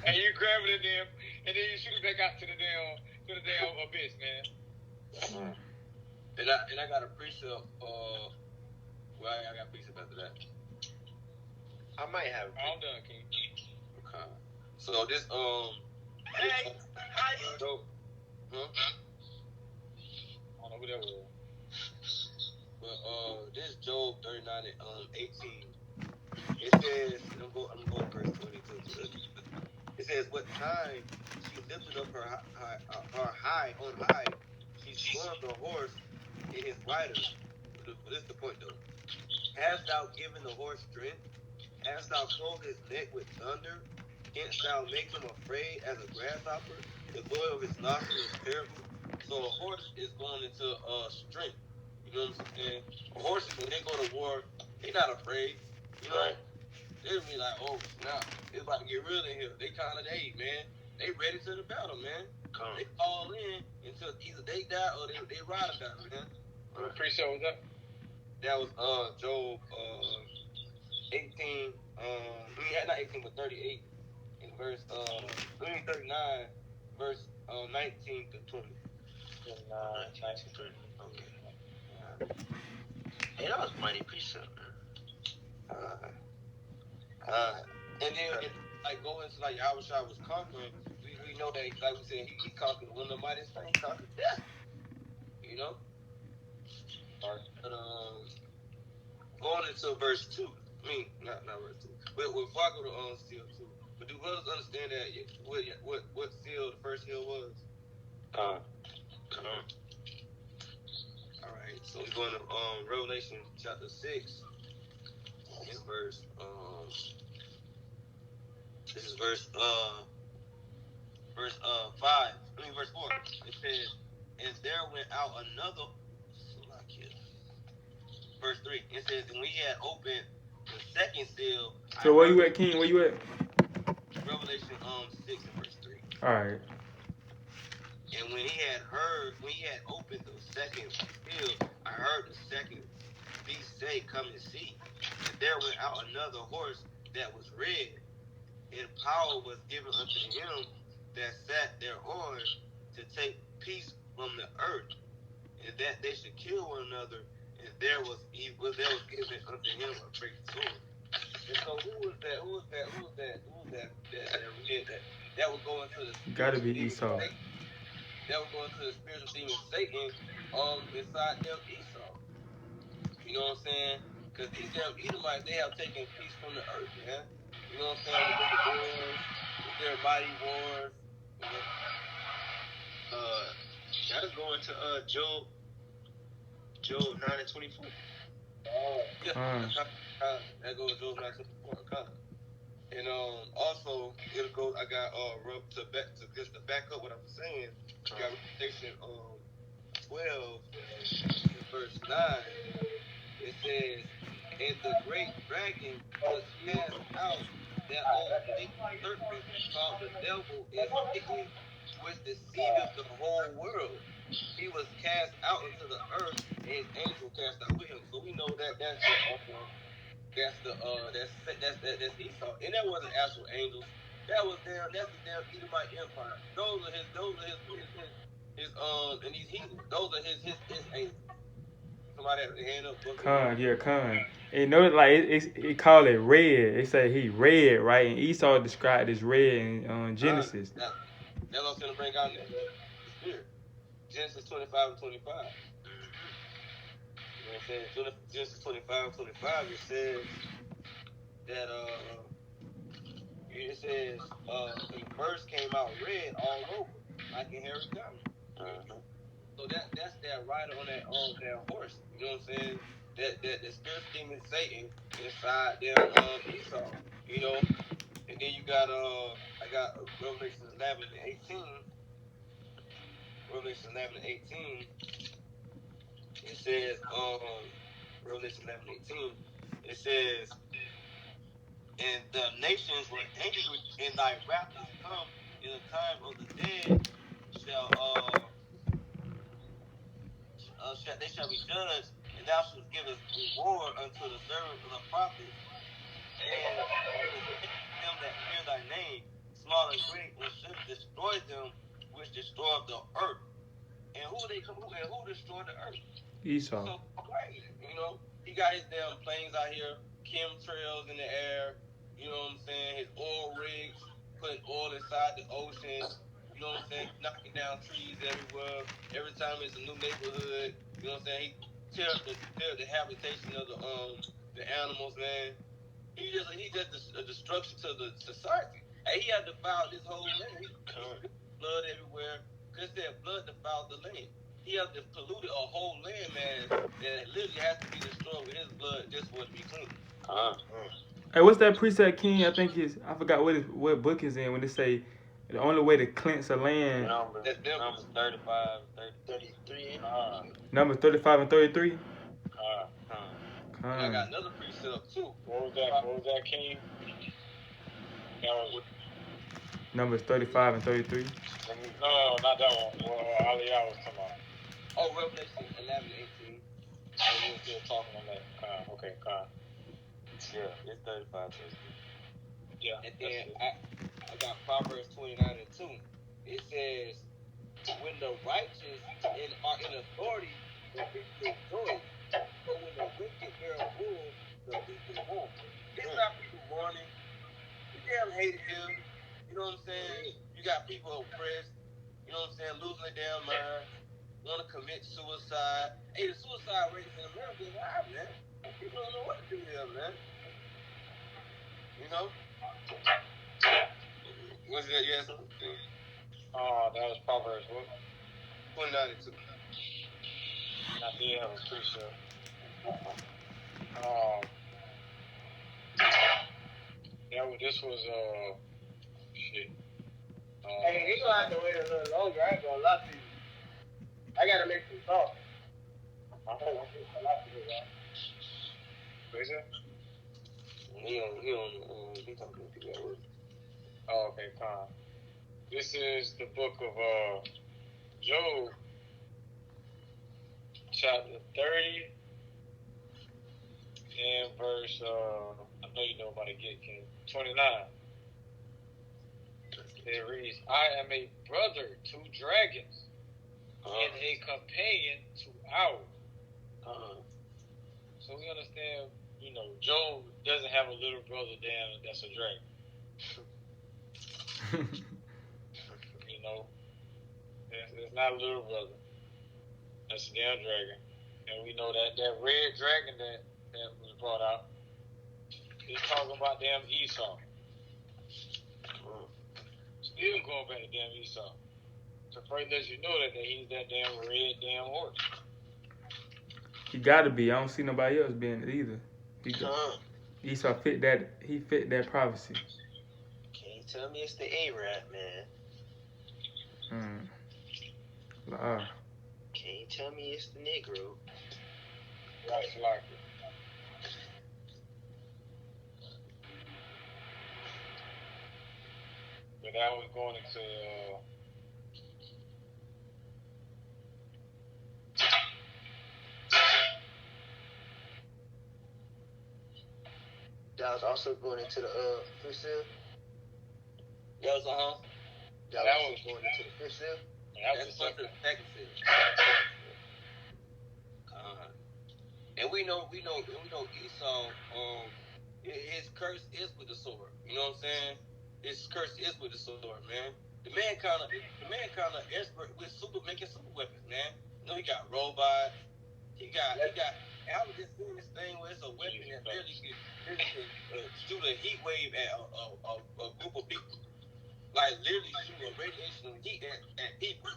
And you grab it and then you shoot it back out to the damn abyss, man. And I got a precept. Well, I got a precept after that. I might have. I'm done, King. Okay. So this Hey, hi. so, I don't know who that was. but this Job 39 and 18. It says, I'm going to verse 22. It says, "What time she lifted up her high on high, she scorned the horse and his rider." But this is the point, though. "Hast thou given the horse strength? Hast thou clothed his neck with thunder? Canst thou make him afraid as a grasshopper? The glory of his nostrils is terrible." So a horse is going into strength. You know what I'm saying? Horses, when they go to war, they're not afraid. You know, they'll be like, "Oh snap, it's about to get real in here." They kind of, man, they ready to the battle, man. They all in until either they die or they ride or die, man. What precept was that? That was Job 18. Not 18, but 38 in verse 39, verse 19 to 20. 19 to 20. Okay. Hey, that was mighty precept. And then like going into like Yahushua was conquering, we know that, like we said, he conquered one of the mightiest things. He conquered death. You know. But going into verse 2. I mean, not verse 2. But before I go to seal 2. But do brothers understand that what seal the first seal was? All right. So we're going to Revelation chapter 6 in verse this is verse 5. Verse 4. It says, "And there went out another." Verse 3. It says, "And we had opened the second seal." So where you at, King? Where you at? Revelation 6 and verse 3. All right. "And when he had opened the second seal, I heard the second beast say, Come and see. And there went out another horse that was red, and power was given unto him that sat thereon to take peace from the earth, and that they should kill one another. And there was given unto him a great sword." And so who was that? That would go into the Gotta be Esau. That would go into the spiritual demon Satan inside them Esau. You know what I'm saying? Because these damn Edomites, they have taken peace from the earth, man. You know what I'm saying? With their wars, with their mighty wars. That'll go into Job 9 and 24. Yeah. That goes to Job 9 and 24. And also it'll go. I got to back up what I'm saying. I got Revelation 12 verse 9. It says, "And the great dragon was cast out, that old serpent called the devil and Satan, which deceiveth the whole world. He was cast out into the earth, and his angel cast out with him." So we know that that's Esau, and that wasn't actual angels. That's the damn Edomite empire. Those are his and these heathens. Those are his angels. Somebody had their hand up. Khan. And notice, like, it call it red. It say he red, right? And Esau described as red in Genesis. That's what I'm going to bring out next. The spirit. Genesis 25 and 25. You know what I'm saying? Genesis 25 and 25, it says that, the birds came out red all over, like in Harry County. So that's that rider on that horse. You know what I'm saying? That the spirit demon Satan inside them Esau. You know? And then you got I got Revelation 11 and 18. Revelation 11 and 18. It says Revelation 11 and 18. It says, "And the nations were angry, and thy wrath is come, in the time of the dead they shall be judged, and thou shalt give a reward unto the servants of the prophets, and them that fear thy name, small and great, and should destroy them which destroy the earth." And who destroyed the earth? Esau. So crazy, you know. He got his damn planes out here, chemtrails in the air. You know what I'm saying? His oil rigs putting oil inside the ocean. You know what I'm saying? Knocking down trees everywhere. Every time it's a new neighborhood, you know what I'm saying? He tear the habitation of the animals, man. He just a destruction to the society. And he had defiled this whole land. He blood everywhere. Cause that blood defiled the land. He has polluted a whole land, man, that literally has to be destroyed with his blood just for it to be clean. Hey, what's that precept, King? I think it's I forgot what book is in when they say the only way to cleanse a land. Numbers 35, 33. Numbers 35 and 33. I got another precept too. What was that, King? That was Numbers 35 and 33. no, not that one. Well, Aliyah was talking about. Oh, Revelation 11:18. So we're still talking on that. Okay, Yeah, it's 35. Yeah. And then I got Proverbs 29:2. It says, when the righteous are in authority, the people rejoice. But when the wicked bear rule, the people mourn. It's not people mourning. You damn hate it here. You know what I'm saying? You got people oppressed. You know what I'm saying? Losing their damn mind. Want to commit suicide. Hey, the suicide rate in America is high, man. People don't know what to do here, man. You know? What's that? Yes. That was Proverbs what? 29:2. I did have a precept. This was shit. Hey, he gonna have to wait a little longer. I ain't gonna lie to you. I gotta make some thoughts. What is it? He talking to people at work. Oh, okay, fine. This is the book of Job, chapter 30, and verse, I know you know about it, get King, 29. It reads, I am a brother to dragons, and a companion to owls. So we understand, Job doesn't have a little brother that's a dragon. It's not a little brother. That's a damn dragon. And we know that red dragon that was brought out is talking about damn Esau. Still going back to damn Esau. So first lets you know that he's that damn red damn horse. He gotta be. I don't see nobody else being it either. Esau fit that prophecy. Can't you tell me it's the Arab, man? Can't you tell me it's the Negro? That's like it. But now we're going into That was also going into the fish sale. That was That was going into the fish sale. That's the second sale. And we know Esau. His curse is with the sword. You know what I'm saying? His curse is with the sword, man. The man kind of expert with making super weapons, man. You know, he got robots. He got. I was just doing this thing where it's a weapon that literally can shoot a heat wave at a group of people. Like literally shoot a radiation of heat at people.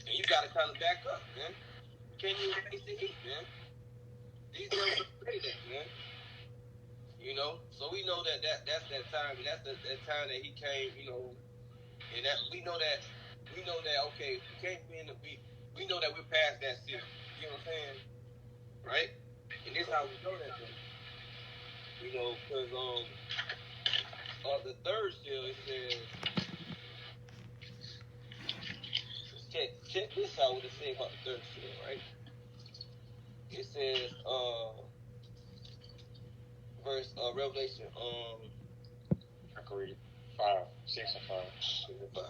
And you gotta kind of back up, man. You can't even face the heat, man. These guys are crazy, man. You know, so we know that's that time, and that's that time that he came, you know, and that we know that okay, we can't be in the we know that we're past that season. You know what I'm saying? Right? And this is how we know that thing. You know, because the third seal it says check this out what it says about the third seal, right? It says verse Revelation I can read it. 5, 6 and 5. 5.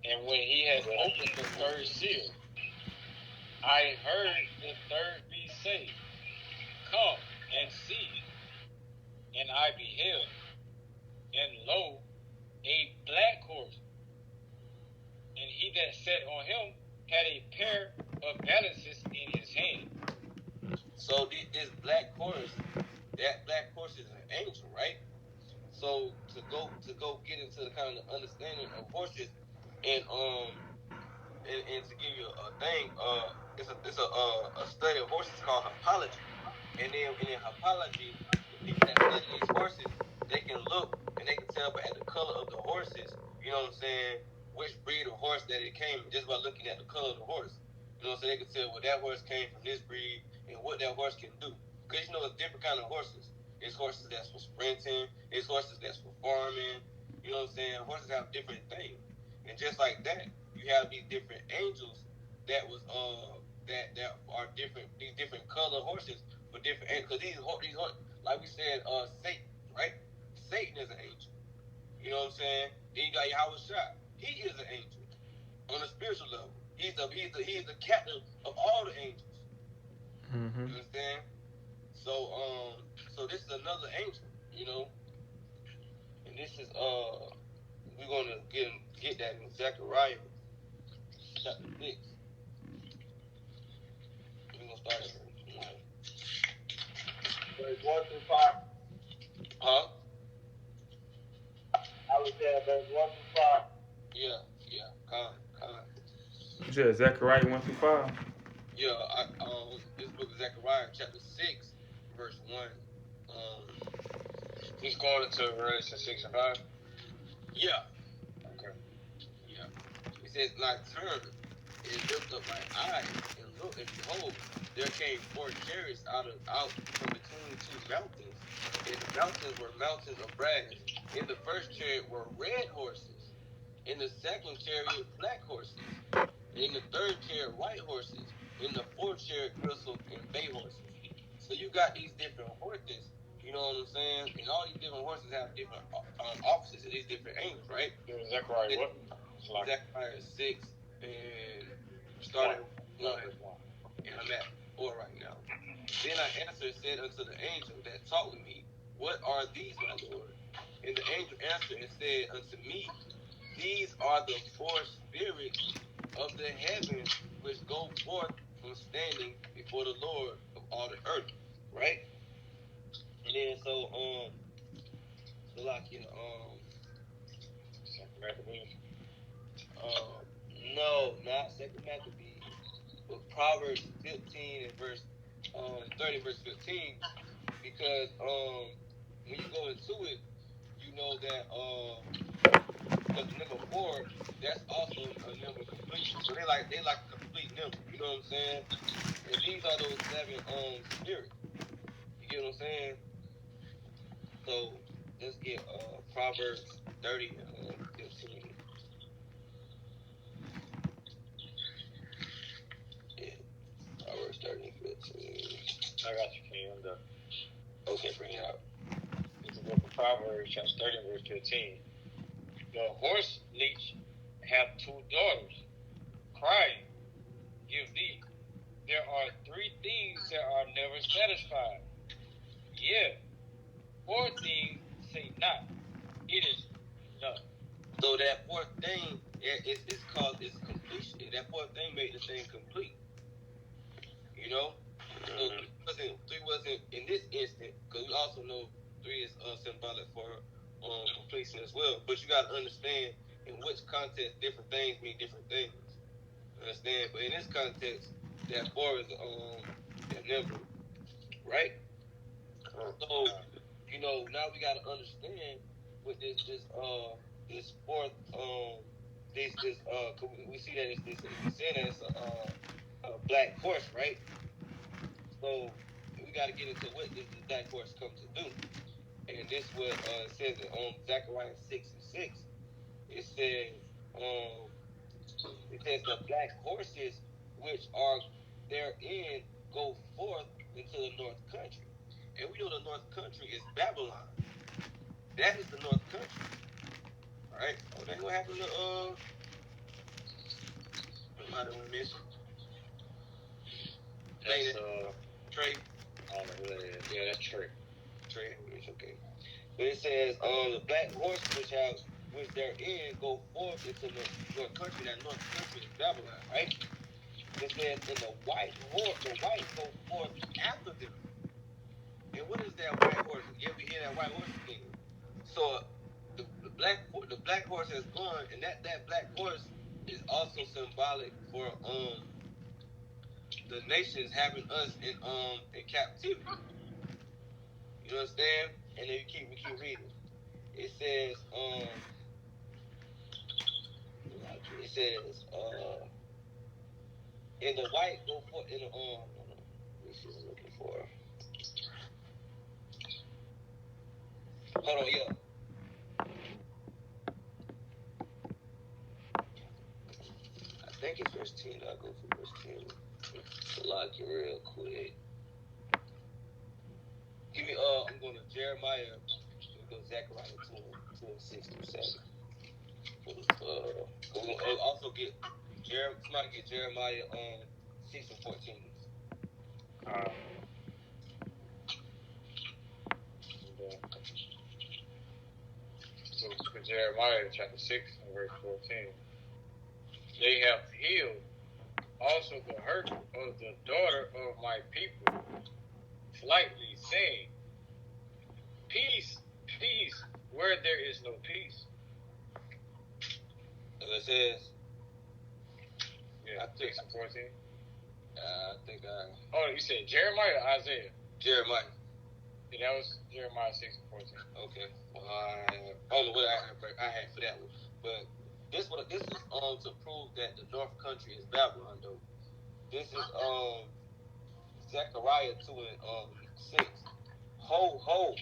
And when he had opened the third seal, I heard the third beast say, Come and see. And I beheld, and lo, a black horse, and he that sat on him had a pair of balances in his hand. So this black horse, that black horse is an angel, right? So to go get into the kind of understanding of horses, and to give you a thing, it's a study of horses called hopology, and then in hopology, the people that study these horses, they can look and they can tell by the color of the horses, you know what I'm saying, which breed of horse that it came just by looking at the color of the horse. You know what I'm saying? They can tell well that horse came from this breed and what that horse can do. Because you know it's different kind of horses. There's horses that's for sprinting. There's horses that's for farming. You know what I'm saying? Horses have different things. And just like that, you have these different angels that was that are different, these different color horses for different angels. Because these like we said, Satan, right? Satan is an angel. You know what I'm saying? Then you got Yahweh Shai. He is an angel on a spiritual level. He's the captain of all the angels. Mm-hmm. You understand? So this is another angel, you know, and this is we're gonna get that in Zechariah chapter 6. We're gonna start at verse 1. Verse 1 through 5. Huh? I was there, verse 1 through 5. Yeah. Con. You said Zechariah 1 through 5. Yeah, this book of Zechariah chapter 6, verse 1. He's going into Revelation 6 and 5. Yeah. Okay. Yeah. It says, and I turned and lift up my eyes and look, and behold, there came 4 chariots out from between 2 mountains, and the mountains were mountains of brass. In the first chariot were red horses, in the second chariot black horses, in the third chariot white horses, in the fourth chariot gristle and bay horses. So you got these different horses, you know what I'm saying? And all these different horses have different offices and these different angels, right? Zechariah what? Zechariah 6 and started 1. And I'm at 4 right now. Then I answered and said unto the angel that talked with me, What are these, my Lord? And the angel answered and said unto me, These are the 4 spirits of the heavens which go forth from standing before the Lord of all the earth. Right? And then no, not Second Maccabees, but Proverbs 15 and verse 30 verse 15, because when you go into it, you know that because the number 4, that's also a number of completion. So they like a complete number. You know what I'm saying? And these are those 7 spirits. You get what I'm saying? So let's get Proverbs 30 and 15. Yeah, Proverbs 30 and 15. I got you, King. I'm done. Okay, bring it out. It's the book of Proverbs, chapter 30, verse 15. The horse leech hath 2 daughters, crying, Give thee. There are 3 things that are never satisfied. Yeah, 4 things say not. It is none. So that 4th thing is called is completion. That 4th thing made the thing complete. You know? So 3 wasn't in this instant, because we also know 3 is symbolic for completion as well. But you got to understand in which context different things mean different things. Understand? But in this context, that 4 is that number, right? So you know now we got to understand with this 4th we see that it's saying that it's a black horse, right? So we got to get into what this black horse come to do. And this what it says on Zechariah 6 and 6. It says the black horses which are therein go forth into the north country. And we know the north country is Babylon. That is the north country. Alright? Oh, that's what happened to somebody we missing. That's Trey. I don't know who that is. Yeah, that's Trey. Trey, it's okay. But it says the black horse which they're in go forth into the north country. That north country is Babylon, right? It says, and the white go forth after them. And what is that white horse? Yeah, we hear that white horse again. So the black horse has gone, and that black horse is also symbolic for the nations having us in captivity. You understand? And then we keep reading. It says and the white go for in the this is looking for. Hold on, yeah. I think it's verse 10. I'll go for verse 10 to lock it real quick. Give me I'm going to Jeremiah. We'll go Zechariah 2 and 6 through 7. We'll also get somebody get Jeremiah 6 and 14. So for Jeremiah chapter 6 and verse 14. They have healed also the hurt of the daughter of my people, slightly saying, peace, peace, where there is no peace. As it says, yeah, 6 and 14. Oh, you said Jeremiah or Isaiah? Jeremiah. Yeah, that was Jeremiah 6 and 14. Okay. Well, I don't know what I had for that one, but this is to prove that the north country is Babylon, though. This is Zechariah 2 and 6. Ho, ho,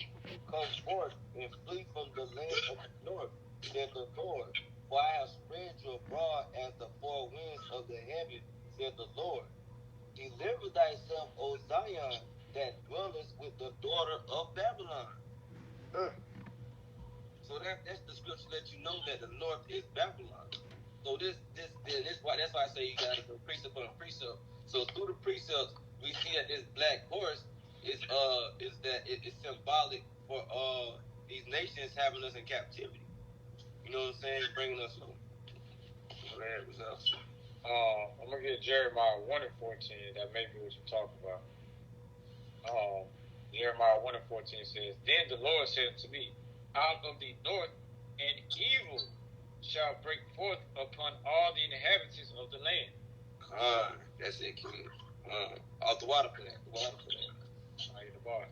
come forth and flee from the land of the north, said the Lord. For I have spread you abroad as the four winds of the heaven, said the Lord. Deliver thyself, O Zion, that dwellest with the daughter of Babylon. So that's the scripture that you know that the north is Babylon. So this why that's why I say you gotta go precept on precept. So through the precepts we see that this black horse is symbolic for these nations having us in captivity. You know what I'm saying? Bringing us home. I'm gonna get Jeremiah 1 and 14. That may be what you're talking about. Jeremiah 1 and 14 says, Then the Lord said to me, out of the north an evil shall break forth upon all the inhabitants of the land. That's it, kid. Off the water for that. The bar.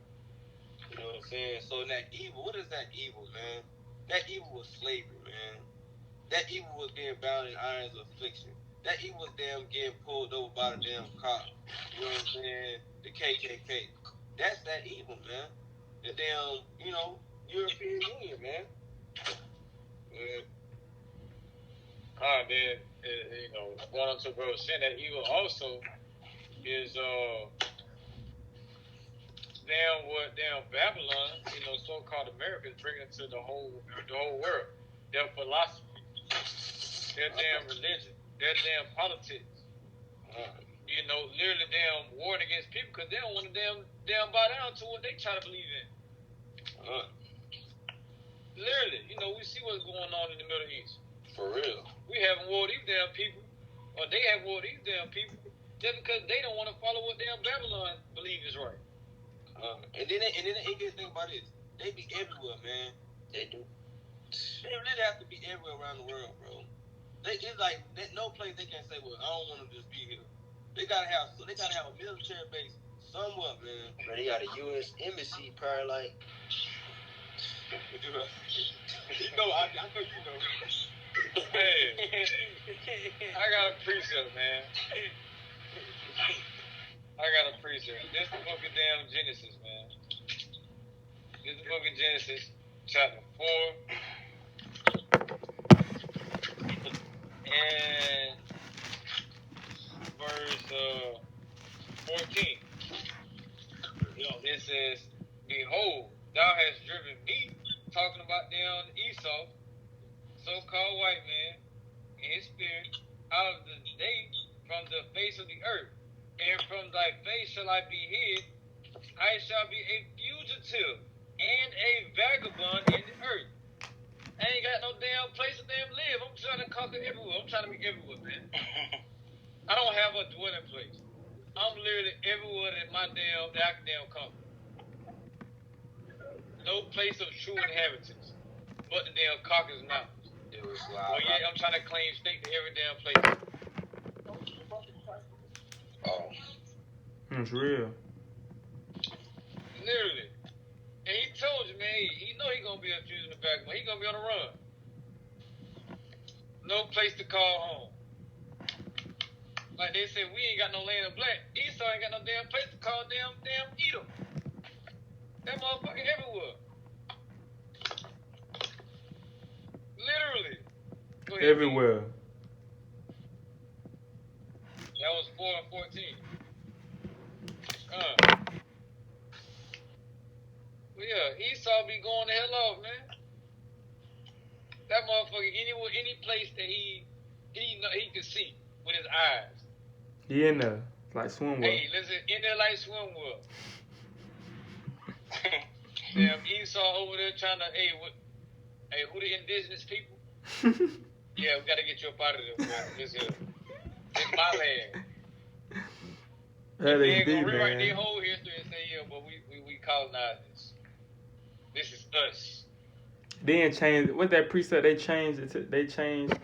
You know what I'm saying? So that evil, what is that evil, man? That evil was slavery, man. That evil was being bound in irons of affliction. That evil was damn getting pulled over by the damn cop. You know what I'm saying? The KKK. That's that evil, man. The damn, European Union, man. Then, going on to bro saying that evil also is damn Babylon, so-called America is bringing to the whole world. Their philosophy, their damn religion, their damn politics. Literally damn warring against people because they don't want to damn bow down to what they try to believe in. Literally, we see what's going on in the Middle East. For real. We haven't war these damn people, or they have war these damn people, just because they don't want to follow what damn Babylon believe is right. And then they get think about this. They be everywhere, man. They do. They really have to be everywhere around the world, bro. It's like no place they can say, well, I don't want to just be here. They gotta have a military base somewhere, man. But they got a U.S. embassy, probably like. I know you know. Hey, I got a precept, man. I got a precept. This is the book of damn Genesis, man. This is the book of Genesis, chapter 4, and verse 14. It says, Behold, thou hast driven me, talking about down Esau, so-called white man, in his spirit, out of the day from the face of the earth, and from thy face shall I be hid. I shall be a fugitive and a vagabond in the earth. I ain't got no damn place to damn live. I'm trying to conquer everywhere. I'm trying to be everywhere, man. I don't have a dwelling place. I'm literally everywhere that I can damn conquer. No place of true inhabitants but the damn Caucasus Mountains. Well, yeah, I'm trying to claim stake to every damn place. Oh. It's real. Literally. And he told you, man, he know he gonna be a fugitive vagabond. He gonna be on the run. No place to call home. Like they said, we ain't got no land of black. Esau ain't got no damn place to call damn Edom. That motherfucker everywhere. Literally. Go ahead, Everywhere. That was 4 and 14. Well, yeah, Esau be going the hell off, man. That motherfucker, any place that he can see with his eyes. He in there, like swimwear. Hey, listen, in there like swimwear. Damn, Esau over there trying to, hey, who the indigenous people? Yeah, we gotta get you up out of there, bro. This my land. That They is gonna deep, rewrite man. their whole history and say, yeah, but we colonized this. This is us. Then change with that precept. They changed it. They changed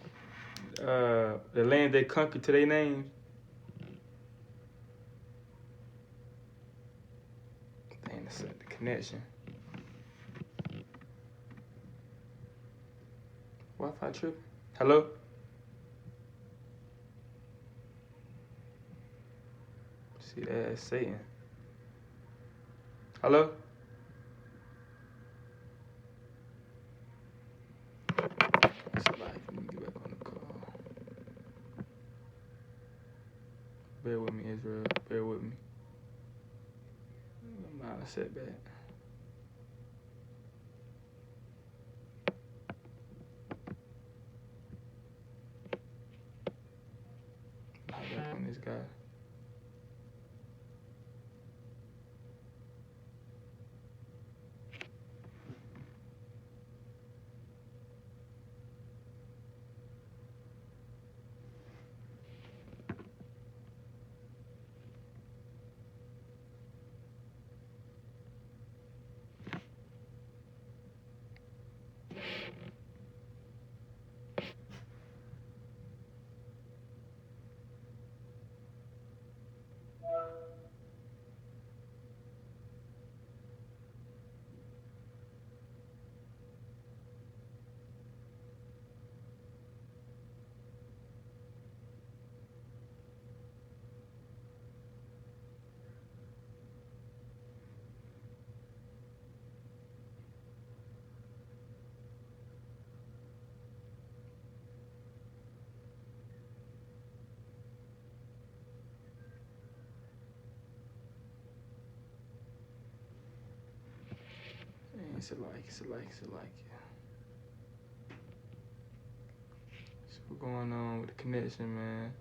the land they conquered to their names. Dang, that's the connection. Wi-Fi tripping. Hello. See that as Satan. Hello. Let me get back on the call. Bear with me, Israel. Bear with me. I'm out of setback. I'm back on this guy. It's a like. So what's going on with the connection, man?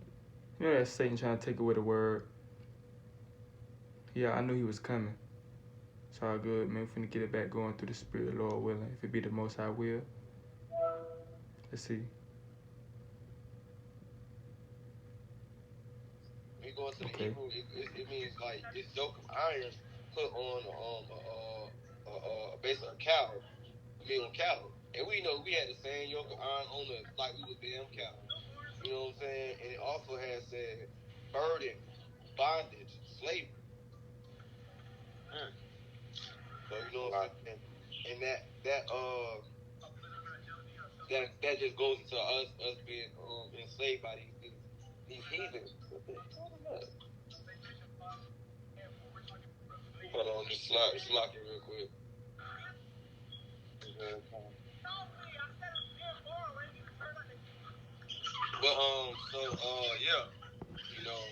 You know that Satan trying to take away the word. Yeah, I knew he was coming. It's all good, man. We're finna get it back going through the spirit, Lord willing. If it be the most I will. Let's see. We go into the Hebrew, it means like this yoke of iron put on basically a cattle, on cattle. And we know we had the same yoke of iron on us like we was damn cattle. You know what I'm saying? And it also has said burden, bondage, slavery. So you know what I'm saying? And that just goes into us being enslaved by these heathens. Hold on, just lock it real quick. But yeah, you know.